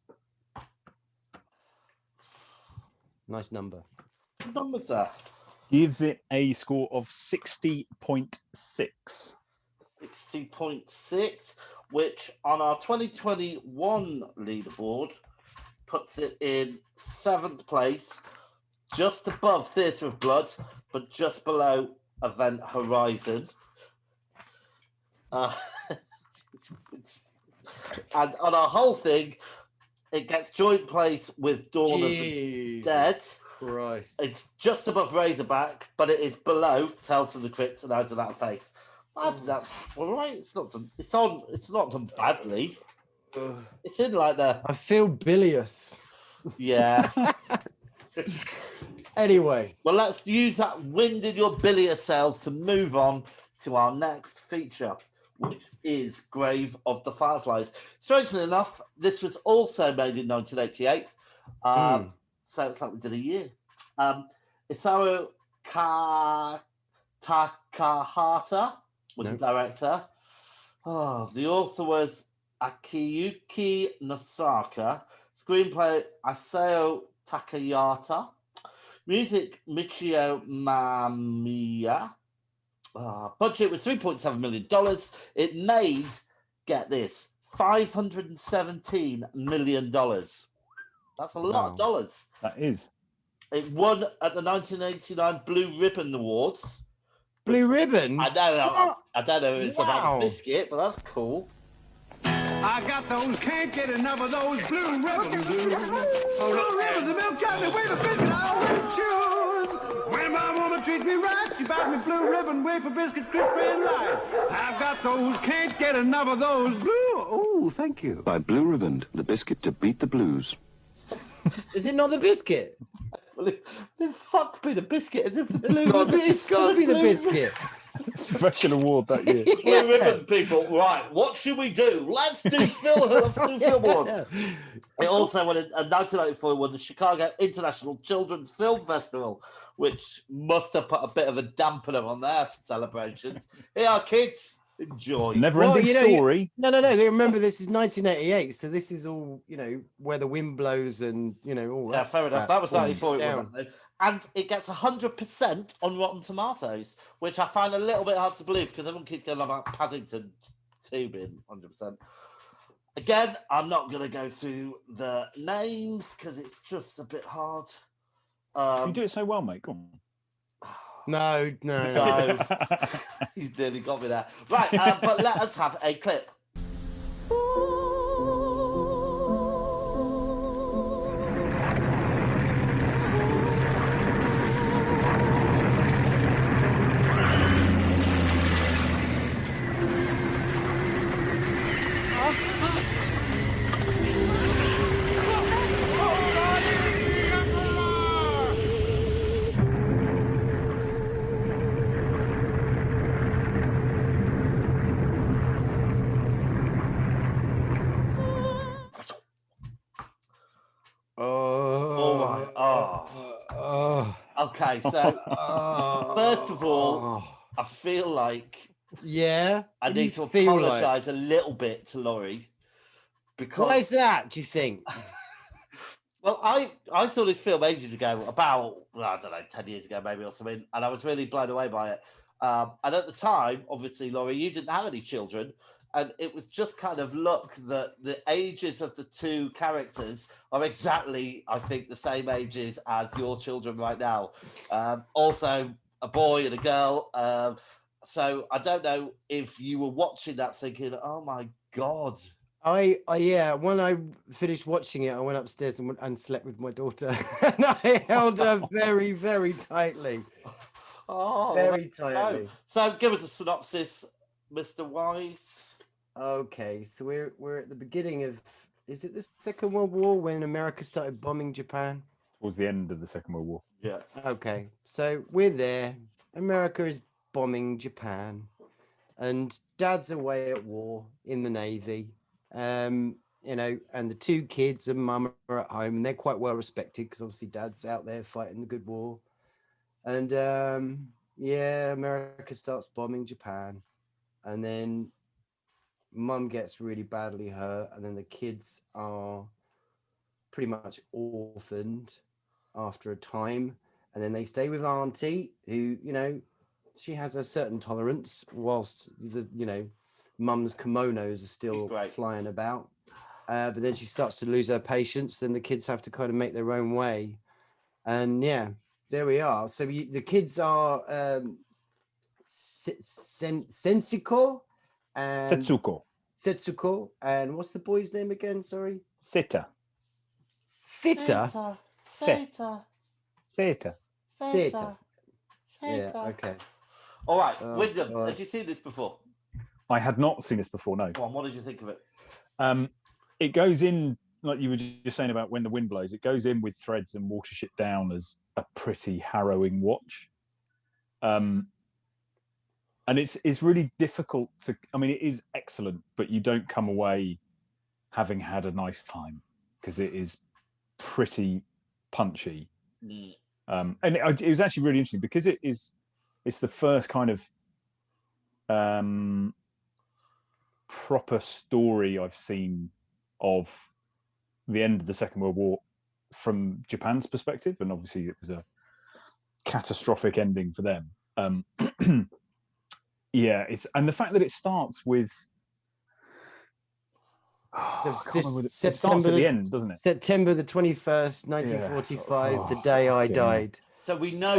Nice number. What numbers there? Gives it a score of 60.6. 60.6, which on our 2021 leaderboard puts it in 7th place, just above Theatre of Blood, but just below Event Horizon. And on our whole thing, it gets joint place with Dawn of the Dead. Christ. It's just above Razorback, but it is below Tales from the Crypt and Eyes Without a Face. I think that's all right. It's not done. It's not done badly. It's in like the I feel bilious. yeah. Anyway. Well, let's use that wind in your bilious sails to move on to our next feature, which is Grave of the Fireflies. Strangely enough, this was also made in 1988. So it's like we did a year. Isaru Takahata was the director. Oh, the author was Akiyuki Nosaka. Screenplay Asao Takayata. Music Michio Mamiya. Budget was $3.7 million. It made, get this, $517 million. That's a lot of dollars. That is. It won at the 1989 Blue Ribbon Awards. Blue Ribbon? I don't know if it's about a biscuit, but that's cool. I got those, can't get enough of those blue ribbons. Blue ribbons, the milk chocolate, wafer biscuit, I always choose. When my woman treats me right, she buys me blue ribbon, wafer biscuits, crispy and light. I've got those, can't get enough of those blue. Oh, thank you. By Blue Ribbon, the biscuit to beat the blues. Is it not the biscuit? Then fuck me the biscuit as if the It's blue ribbon. it's got to be the biscuit. Special award that year. Blue ribbon, people. Right, what should we do? Let's do film award. It also won in 1994 won the Chicago International Children's Film Festival, which must have put a bit of a dampener on their celebrations. Here are kids. Enjoy. Never-ending story. No. They remember this is 1988, so this is all where the wind blows and all that. Yeah, fair enough. That was 94. Down. And it gets 100% on Rotten Tomatoes, which I find a little bit hard to believe because everyone keeps going on about Paddington 2 being 100%. Again, I'm not going to go through the names because it's just a bit hard. You do it so well, mate. Go on. No. He's nearly got me there. Right, but let us have a clip. Okay, so first of all, I feel like I need to apologise a little bit to Laurie because why is that? Do you think? Well, I saw this film ages ago, about I don't know, 10 years ago maybe or something, and I was really blown away by it. And at the time, obviously, Laurie, you didn't have any children. And it was just kind of luck that the ages of the two characters are exactly, I think, the same ages as your children right now. Also, a boy and a girl. So I don't know if you were watching that thinking, oh, my God. When I finished watching it, I went upstairs and slept with my daughter. And I held her very, very tightly. Oh, very tightly. So give us a synopsis, Mr. Wise. Okay, so we're at the beginning of, is it the Second World War when America started bombing Japan? Towards the end of the Second World War. Yeah. Okay, so we're there. America is bombing Japan, and Dad's away at war in the Navy. And the two kids and Mum are at home, and they're quite well respected because obviously Dad's out there fighting the good war. And America starts bombing Japan, and then Mum gets really badly hurt, and then the kids are pretty much orphaned after a time, and then they stay with Auntie, who she has a certain tolerance whilst the Mum's kimonos are still flying about, but then she starts to lose her patience. Then the kids have to kind of make their own way, and there we are. So the kids are Sensuko and Setsuko, and what's the boy's name again? Sorry, Fitter. Theta. Yeah. Okay. All right, Wyndham. Had you seen this before? I had not seen this before. No. Go on, what did you think of it? It goes in, like you were just saying about when the wind blows. It goes in with threads and water shit down as a pretty harrowing watch. And it's really difficult to. I mean, it is excellent, but you don't come away having had a nice time because it is pretty punchy. And it was actually really interesting because it's the first kind of proper story I've seen of the end of the Second World War from Japan's perspective, and obviously it was a catastrophic ending for them. It's and the fact that it starts with it starts at the end, doesn't it? September the 21st, 1945, the day I died. So we know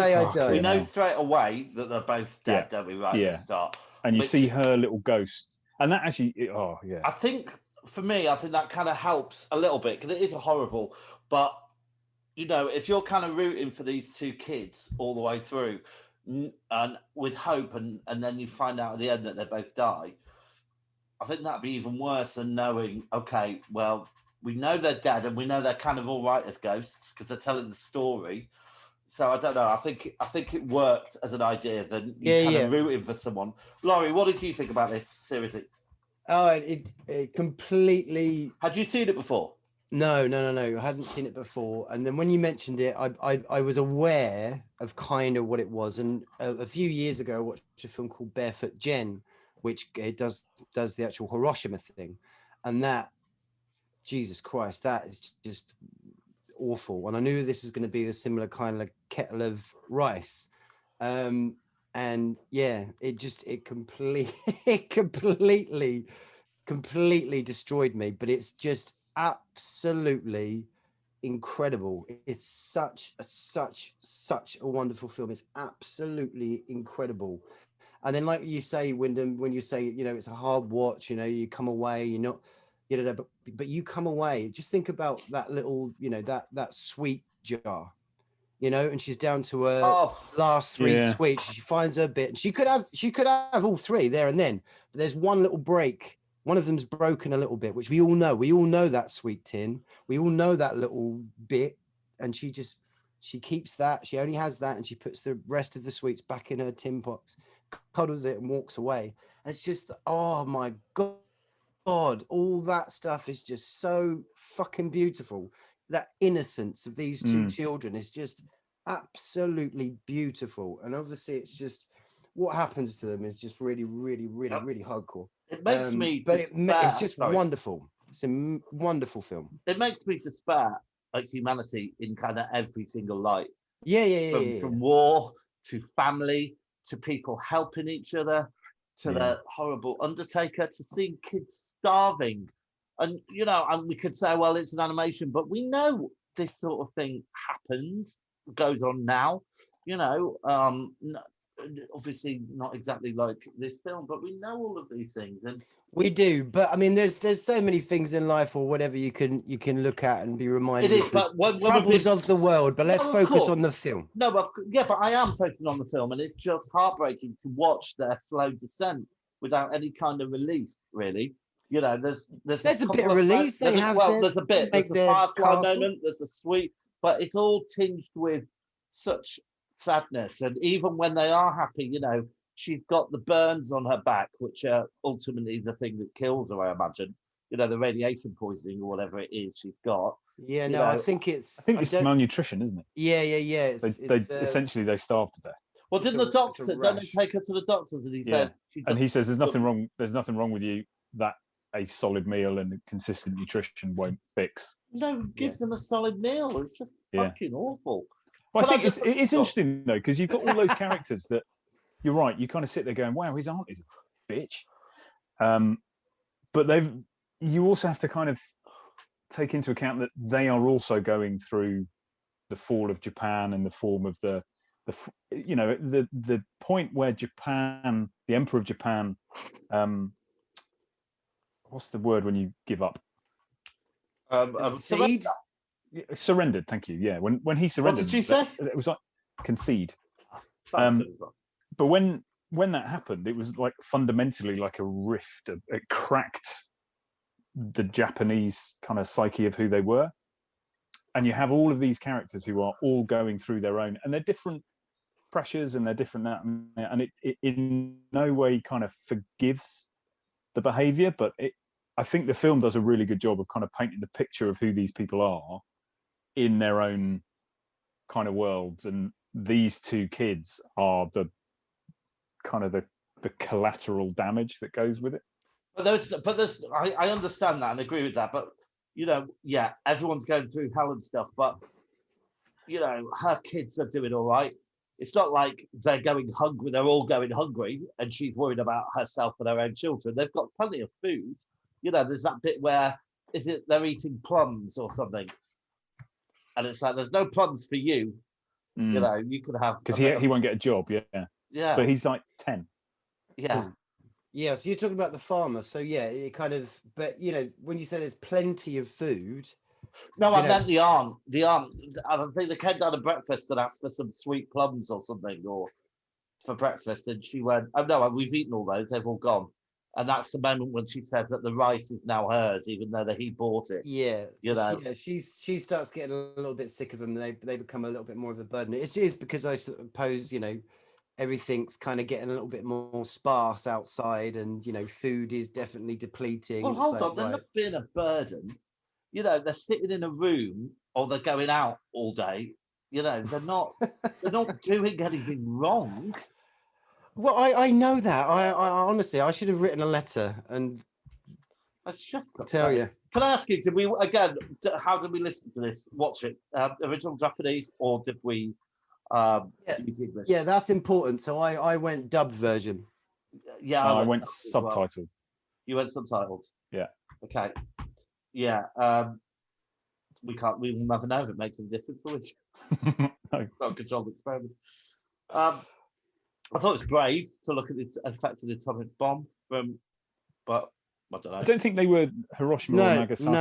straight away that they're both dead, don't we? Right at the start. And you see her little ghost, and that actually, I think for me, I think that kind of helps a little bit because it is horrible. But you know, if you're kind of rooting for these two kids all the way through, and with hope, and then you find out at the end that they both die, I think that'd be even worse than knowing, okay, well, we know they're dead and we know they're kind of all right as ghosts because they're telling the story. So I don't know. I think it worked as an idea. Then you kind of rooting for someone. Laurie, what did you think about this? Seriously. Oh, it completely. Had you seen it before? No. I hadn't seen it before. And then when you mentioned it, I was aware of kind of what it was. And a few years ago, I watched a film called Barefoot Jen, which it does the actual Hiroshima thing, and that, Jesus Christ, that is just awful. And I knew this was going to be a similar kind of kettle of rice, and yeah, it completely destroyed me. But it's just absolutely incredible. It's such a wonderful film. It's absolutely incredible. And then, like you say, Wyndham, when you say, you know, it's a hard watch, you know, you come away, you're not, you know, but you come away, just think about that little, you know, that sweet jar, you know, and she's down to her last three sweets. She finds her bit, and she could have all three there and then, but there's one little break. One of them's broken a little bit, which we all know that sweet tin. We all know that little bit. And she keeps that. She only has that, and she puts the rest of the sweets back in her tin box, cuddles it, and walks away. And it's just, oh my God, all that stuff is just so fucking beautiful. That innocence of these two children is just absolutely beautiful. And obviously it's just, what happens to them is just really hardcore. It makes me but despair. It's just wonderful. It's a wonderful film. It makes me despair at humanity in kind of every single light. From war to family to people helping each other to the horrible Undertaker, to seeing kids starving. And, you know, and we could say, well, it's an animation, but we know this sort of thing happens, goes on now, you know, obviously not exactly like this film, but we know all of these things. And we do, but I mean, there's so many things in life or whatever you can look at and be reminded it is, but troubles of the world. But let's focus on the film. No, but I am focusing on the film, and it's just heartbreaking to watch their slow descent without any kind of relief, really. You know, there's a bit of release. There's a bit. There's the Firefly moment. There's the sweet, but it's all tinged with such sadness. And even when they are happy, you know, she's got the burns on her back, which are ultimately the thing that kills her, I imagine. You know, the radiation poisoning or whatever it is she's got. Yeah, no, I think it's malnutrition, isn't it? Yeah. They essentially they starve to death. Well, didn't the doctor don't they take her to the doctors, and he said, and he says there's nothing wrong. There's nothing wrong with you that a solid meal and consistent nutrition won't fix. No, gives them a solid meal. It's just fucking awful. Well, I think it's interesting though, because you've got all those characters that you're right. You kind of sit there going, "Wow, his aunt is a bitch," but you also have to kind of take into account that they are also going through the fall of Japan in the form of the point where Japan, the Emperor of Japan, what's the word when you give up? Concede? Surrendered. Thank you. Yeah, when he surrendered, what did you say? It was like concede. But when that happened, it was like fundamentally like a rift. It cracked the Japanese kind of psyche of who they were, and you have all of these characters who are all going through their own, and they're different pressures and they're different that, and it in no way kind of forgives the behavior, but I think the film does a really good job of kind of painting the picture of who these people are in their own kind of worlds, and these two kids are the kind of the collateral damage that goes with it. I understand that and agree with that, but you know, everyone's going through hell and stuff, but you know, her kids are doing all right. It's not like they're going hungry, they're all going hungry, and she's worried about herself and her own children. They've got plenty of food. You know, there's that bit where they're eating plums or something, and it's like there's no plums for you. You know, you could have because he won't get a job. Yeah. But he's like 10. Yeah. Yeah, so you're talking about the farmer. So yeah, it kind of, but you know, when you say there's plenty of food, No, you I know, meant the aunt. The aunt. I don't think they came down to breakfast and asked for some sweet plums or something, or for breakfast, and she went, "Oh no, we've eaten all those. They've all gone." And that's the moment when she says that the rice is now hers, even though that he bought it. yeah, You so know. she starts getting a little bit sick of them. They become a little bit more of a burden. It is because I suppose, you know, everything's kind of getting a little bit more sparse outside, and you know, food is definitely depleting. Well, It's hold like, on. They're right, not being a burden. You know, they're sitting in a room or they're going out all day. You know, they're not. They're not doing anything wrong. well, I know that. I honestly, I should have written a letter and That's just tell you. Can I ask you? Did we again? How did we listen to this? Watch it. Original Japanese, or did we Yeah, use English? yeah, that's important. So I went dubbed version. Yeah, I went dubbed as well. subtitled. You went subtitled. Yeah. Okay. Yeah. We can't. We will never know if it makes any difference, will we? No. Not a controlled experiment. I thought it was brave to look at the effects of the atomic bomb from, but I don't know. I don't think they were Hiroshima or No, Nagasaki.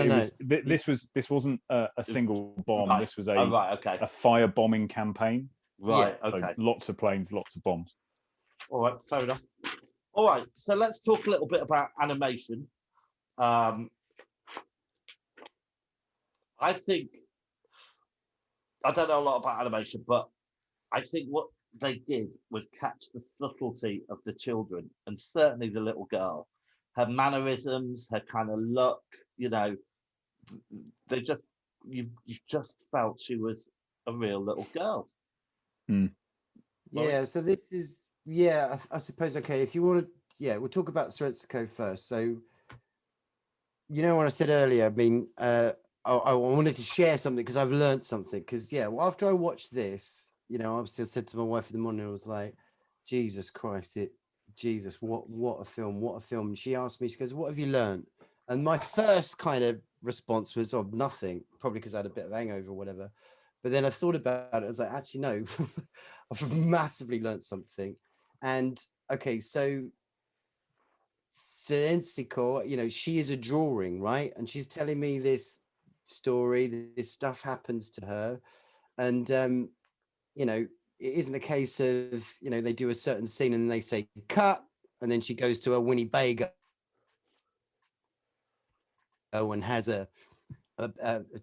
no. This wasn't a single bomb. Right. This was Oh, right. Okay. a fire bombing campaign. Right. So Okay. lots of planes, lots of bombs. All right. Fair enough. All right. So let's talk a little bit about animation. I think I don't know a lot about animation, but I think what they did was catch the subtlety of the children, and certainly the little girl, her mannerisms, her kind of look. You know, they just you just felt she was a real little girl. Yeah, so this is I suppose okay. If you want to, yeah, we'll talk about Soretsuko first. So, you know, what I said earlier, I mean, I wanted to share something because I've learned something. Because yeah, well, after I watched this, you know, obviously I said to my wife in the morning, I was like, Jesus Christ, Jesus, what a film, what a film. And she asked me, she goes, what have you learned? And my first kind of response was, oh, nothing, probably because I had a bit of hangover or whatever. But then I thought about it. I was like, actually, no, I've massively learned something. And okay, so Sensico, you know, she is a drawing, right? And she's telling me this story, this stuff happens to her. And, you know, it isn't a case of, you know, they do a certain scene and they say cut, and then she goes to a Winnebago and has a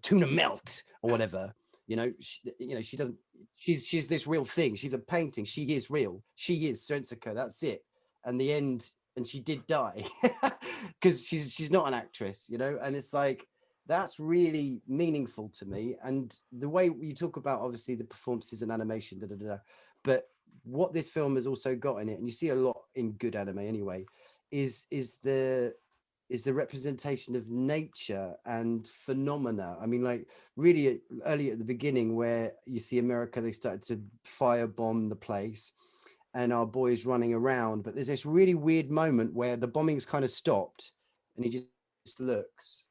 tuna melt or whatever. You know, she doesn't. She's this real thing. She's a painting. She is real. She is Sensico. That's it. And the end. And she did die because she's not an actress, you know. And it's like that's really meaningful to me. And the way you talk about obviously the performances and animation, but what this film has also got in it, and you see a lot in good anime anyway, is the representation of nature and phenomena. I mean, like really early at the beginning where you see America, they started to firebomb the place and our boys running around. But there's this really weird moment where the bombing's kind of stopped and he just looks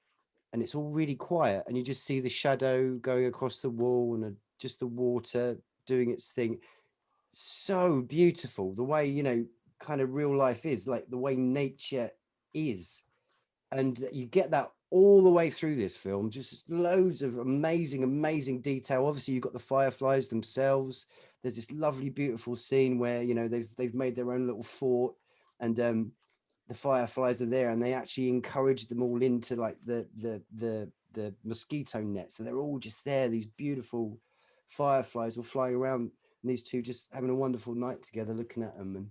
and it's all really quiet. And you just see the shadow going across the wall and just the water doing its thing. So beautiful. The way, you know, kind of real life is, like the way nature is. And you get that all the way through this film, just loads of amazing detail. Obviously you've got the fireflies themselves. There's this lovely beautiful scene where, you know, they've made their own little fort and the fireflies are there and they actually encourage them all into like the mosquito net, so they're all just there, these beautiful fireflies all flying around and these two just having a wonderful night together looking at them. And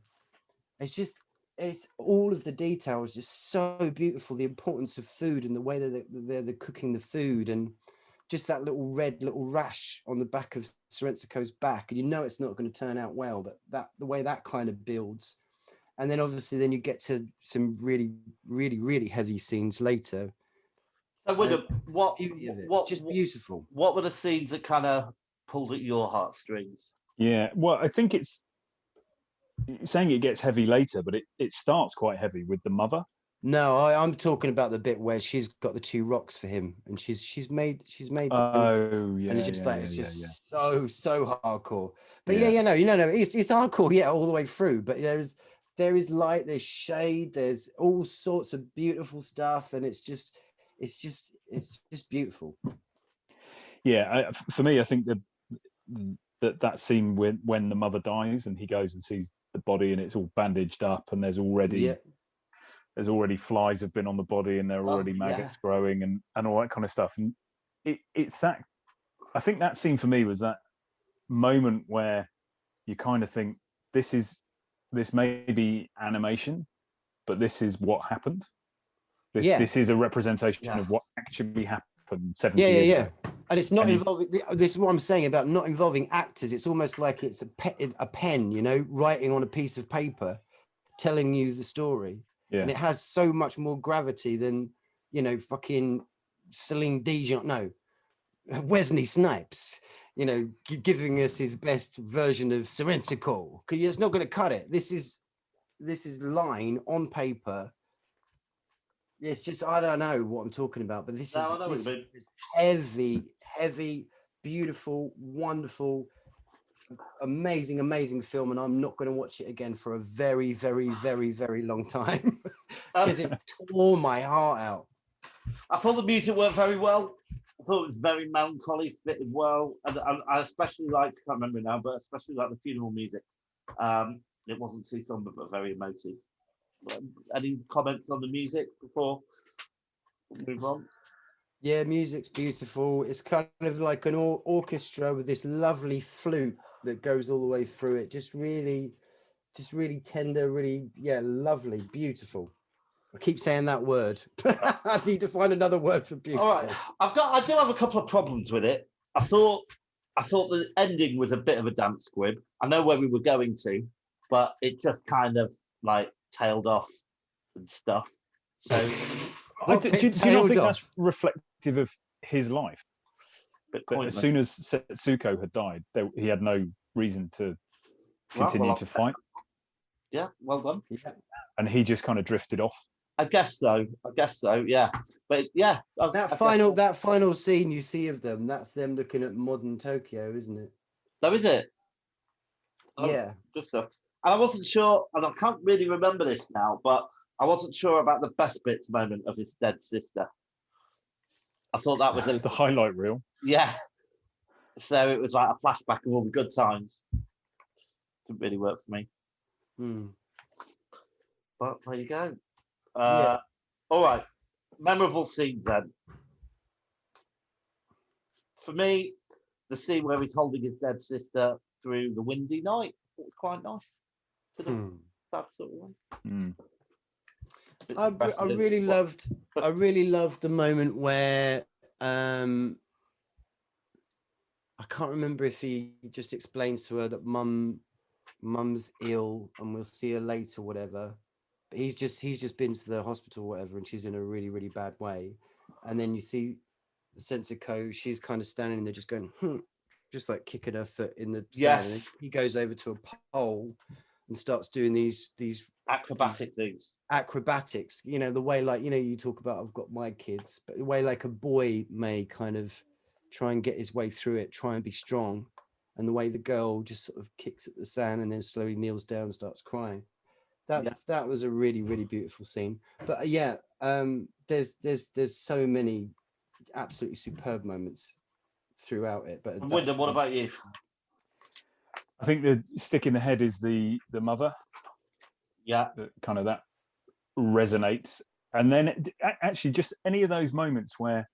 it's all of the detail is just so beautiful. The importance of food and the way that they're cooking the food, and just that little rash on the back of Soretsuko's back, and you know it's not going to turn out well, but the way that kind of builds. And then obviously then you get to some really heavy scenes later. So it's just beautiful. What were the scenes that kind of pulled at your heartstrings? Yeah, well, I think it's saying it gets heavy later, but it starts quite heavy with the mother. No, I'm talking about the bit where she's got the two rocks for him, and she's made. Oh yeah, and it's just so hardcore. But Yeah. no, it's hardcore, all the way through. But there's there is light, there's shade, there's all sorts of beautiful stuff, and it's just beautiful. Yeah, for me, I think that scene when the mother dies and he goes and sees the body and it's all bandaged up and there's already flies have been on the body and there are already maggots growing and all that kind of stuff. And it's that, I think that scene for me was that moment where you kind of think this may be animation, but this is what happened. This is a representation of what actually happened 70 years ago. And it's not involving, this is what I'm saying about not involving actors. It's almost like it's a pen, you know, writing on a piece of paper, telling you the story. Yeah. And it has so much more gravity than, you know, fucking Celine Dion, no, Wesley Snipes, you know, giving us his best version of Serensical. Because it's not going to cut it. This is line on paper. It's just, I don't know what I'm talking about, but this is heavy, beautiful, wonderful, amazing film, and I'm not going to watch it again for a very, very, very, very long time because it tore my heart out. I thought the music worked very well. I thought it was very melancholy, fitted well, and I especially liked, I can't remember now, but especially like the funeral music. It wasn't too somber, but very emotive. Any comments on the music before we move on? Yeah, music's beautiful. It's kind of like an orchestra with this lovely flute that goes all the way through it. Just really tender, really, lovely, beautiful. I keep saying that word. I need to find another word for beautiful. All right, I do have a couple of problems with it. I thought the ending was a bit of a damp squib. I know where we were going to, but it just kind of like tailed off and stuff. So do you not think that's reflective of his life? As soon as Setsuko had died, he had no reason to continue to fight. Yeah, well done. Yeah. And he just kind of drifted off. I guess so. Yeah, but yeah, that final scene you see of them, that's them looking at modern Tokyo, isn't it? Oh, is it? Oh, yeah, good stuff. And I wasn't sure, and I can't really remember this now, but I wasn't sure about the best bits moment of his dead sister. I thought that was the highlight reel. Yeah. So it was like a flashback of all the good times. Didn't really work for me. But there you go. All right. Memorable scenes then. For me, the scene where he's holding his dead sister through the windy night, I thought was quite nice. That sort of one. I really loved the moment where I can't remember if he just explains to her that mum's ill and we'll see her later, whatever. But he's just been to the hospital, whatever, and she's in a really, really bad way. And then you see the Sensico, she's kind of standing there just going, just like kicking her foot in the sand. And he goes over to a pole and starts doing these acrobatics, you know, the way, like, you know, you talk about I've got my kids, but the way like a boy may kind of try and get his way through it, try and be strong, and the way the girl just sort of kicks at the sand and then slowly kneels down and starts crying. That was a really, really beautiful scene. But there's so many absolutely superb moments throughout it. But Wyndham, what about you? I think the stick in the head is the mother. Yeah, kind of that resonates. And then actually just any of those moments where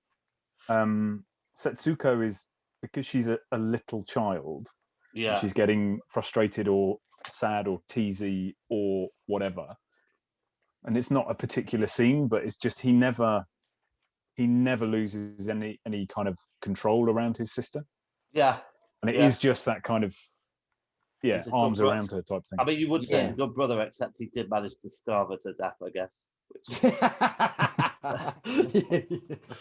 Setsuko is, because she's a little child, she's getting frustrated or sad or teasy or whatever, and it's not a particular scene, but it's just he never loses any kind of control around his sister. And it is just that kind of arms around her type thing. I mean, you would say good brother, except he did manage to starve her to death, I guess.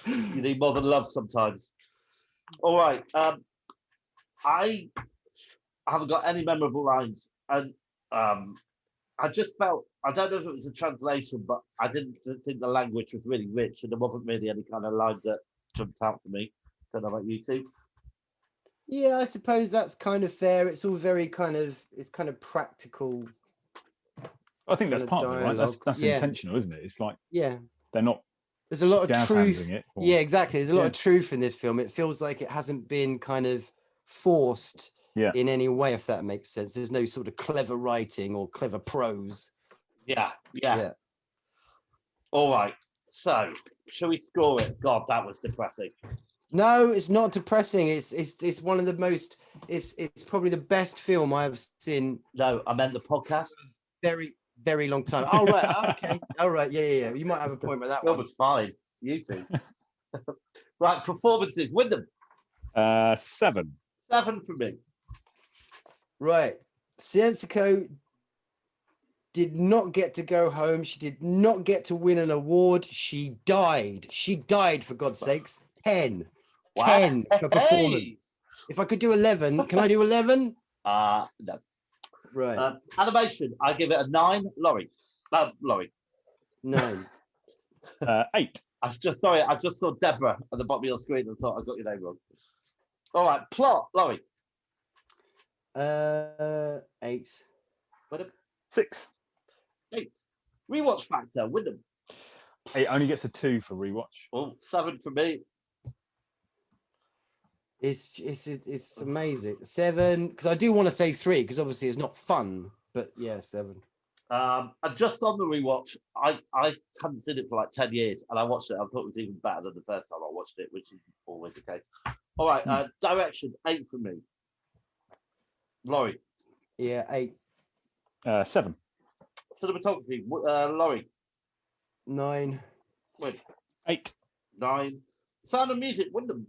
You need more than love sometimes. All right. I haven't got any memorable lines, and I just felt, I don't know if it was a translation, but I didn't think the language was really rich, and there wasn't really any kind of lines that jumped out for me. Don't know about you two. Yeah, I suppose that's kind of fair. It's all very kind of practical. I think that's kind of part of it, right? That's dialogue. intentional, isn't it? It's like they're not there's a lot of jazz truth. handing it. Yeah, exactly. There's a lot of truth in this film. It feels like it hasn't been kind of forced in any way, if that makes sense. There's no sort of clever writing or clever prose. Yeah. All right. So, shall we score it? God, that was depressing. No, it's not depressing. It's one of the most. It's probably the best film I've seen. No, I meant the podcast. Very, very long time. Oh right, okay. All right, yeah. You might have a point with that That one. was fine. It's you two. Right, performances. Wyndham. 7. 7 for me. Right, Siensico did not get to go home. She did not get to win an award. She died. She died, for God's sakes. 10. Wow. 10 for performance. Hey. If I could do 11, can I do 11? No. Right. Animation, I give it a 9. Laurie. 9. 8. I just saw Deborah at the bottom of your screen and thought I got your name wrong. All right, plot, Laurie. 8. 6. 8. Rewatch factor, Wyndham. It only gets a 2 for rewatch. Oh, 7 for me. It's amazing. 7, because I do want to say 3, because obviously it's not fun, but yeah, 7. And just on the rewatch, I haven't seen it for like 10 years, and I watched it. I thought it was even better than the first time I watched it, which is always the case. All right, direction, 8 for me. Laurie. Yeah, 8. 7. Cinematography, Laurie. 9. Wait. 8. 9. Sound of music, Wyndham.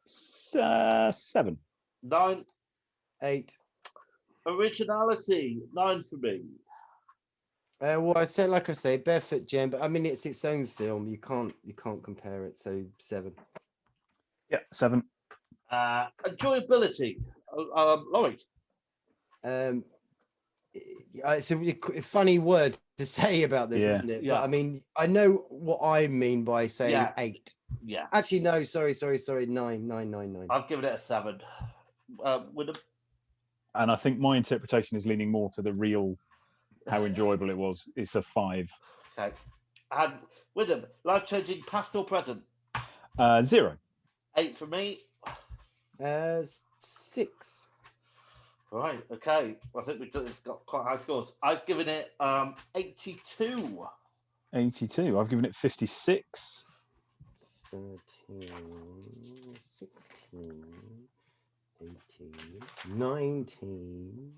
7. 9. 8. Originality, 9 for me. Well, I say Barefoot Gem, but I mean it's its own film. You can't compare it. So 7. Yeah, 7. Enjoyability, Laurie. It's a funny word to say about this, isn't it? Yeah. But I mean, I know what I mean by saying 8. Yeah. Actually, no. Sorry. 9. I've given it a 7. Wyndham. And I think my interpretation is leaning more to the real, how enjoyable it was. It's a 5. Okay. And Wyndham, life-changing past or present? 0. 8 for me. 6. All right. Okay. I think it's got quite high scores. I've given it 82. 82. I've given it 56. 13, 16, 18, 19.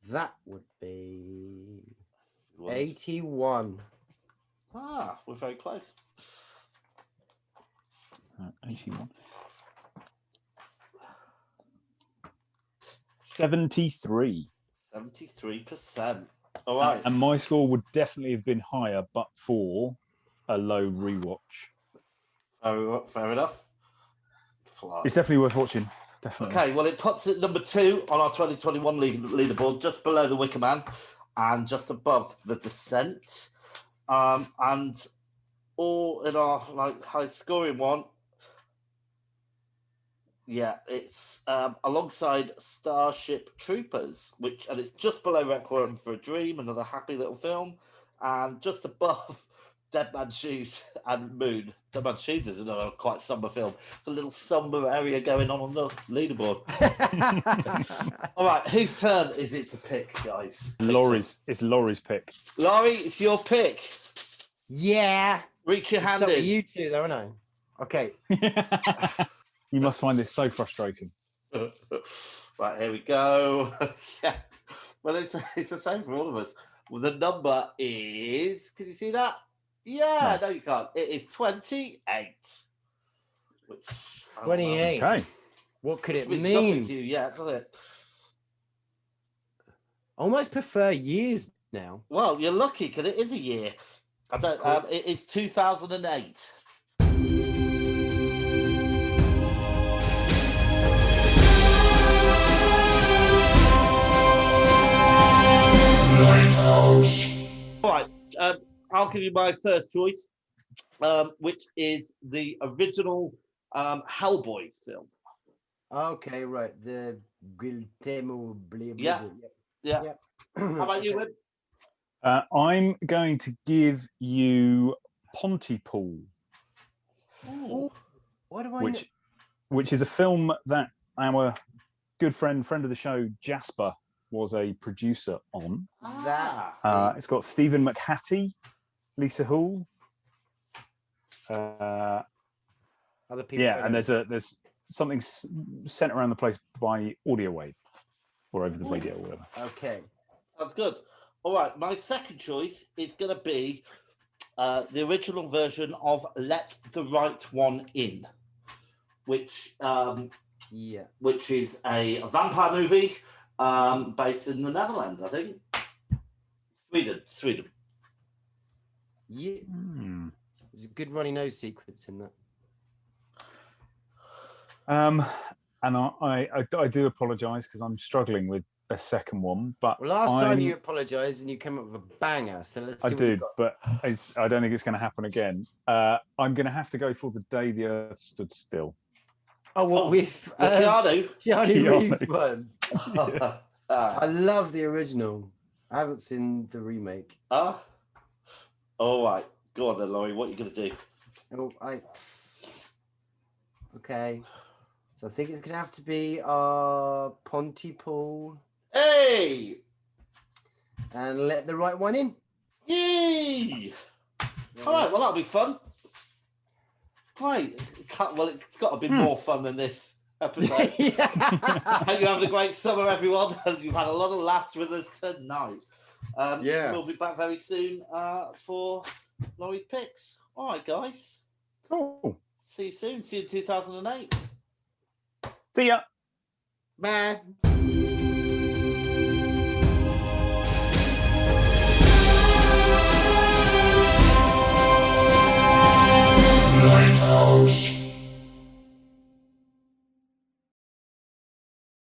That would be 81. Ah, we're very close. 81. 73. 73%. All right. And my score would definitely have been higher, but for a low rewatch. Fair enough. It's definitely worth watching. Definitely. Okay, well, it puts it number 2 on our 2021 leaderboard, just below The Wicker Man and just above The Descent. And all in our high scoring one. Yeah, it's alongside Starship Troopers, and it's just below Requiem for a Dream, another happy little film, and just above Dead Man's Shoes and Moon. Dead Man's Shoes is another quite somber film. A little somber area going on the leaderboard. All right, whose turn is it to pick, guys? It's Laurie's pick. Laurie, it's your pick. Yeah. Reach your hand Start in. with you two, though, aren't I? Okay. You must find this so frustrating. Right, here we go. Yeah. Well, it's the same for all of us. Well, the number is, can you see that? Yeah, no you can't. It is 28. 28. Okay. What could it Means mean? nothing to you yet, does it? Almost prefer years now. Well, you're lucky because it is a year. I don't. It is 2008. All right, I'll give you my first choice, which is the original Hellboy film. Okay, right. The Guillermo. Yeah. How about you, Wim? I'm going to give you Pontypool, What do I which is a film that our good friend of the show, Jasper, was a producer on. It's got Stephen McHattie, Lisa Hall. Other people. Yeah, and there's something sent around the place by audio wave or over the radio or whatever. Okay. Sounds good. All right, my second choice is going to be the original version of Let the Right One In, which is a vampire movie based in the Netherlands, I think. Sweden. Yeah. There's a good runny nose sequence in that. And I do apologise because I'm struggling with a second one, but last time you apologised and you came up with a banger, so let's see. I did, but I don't think it's going to happen again. I'm going to have to go for The Day the Earth Stood Still. With Keanu Reeves one. Yeah. I love the original. I haven't seen the remake. All right, go on then, Laurie. What are you going to do? Okay. So I think it's going to have to be Pontypool. Hey! And Let the Right One In. Yay! All right, well, that'll be fun. Right. Well, it's got to be more fun than this episode. Hope you're having a great summer, everyone. You've had a lot of laughs with us tonight. We'll be back very soon for Laurie's picks. All right, guys. Cool. See you soon. See you in 2008. See ya. Bye.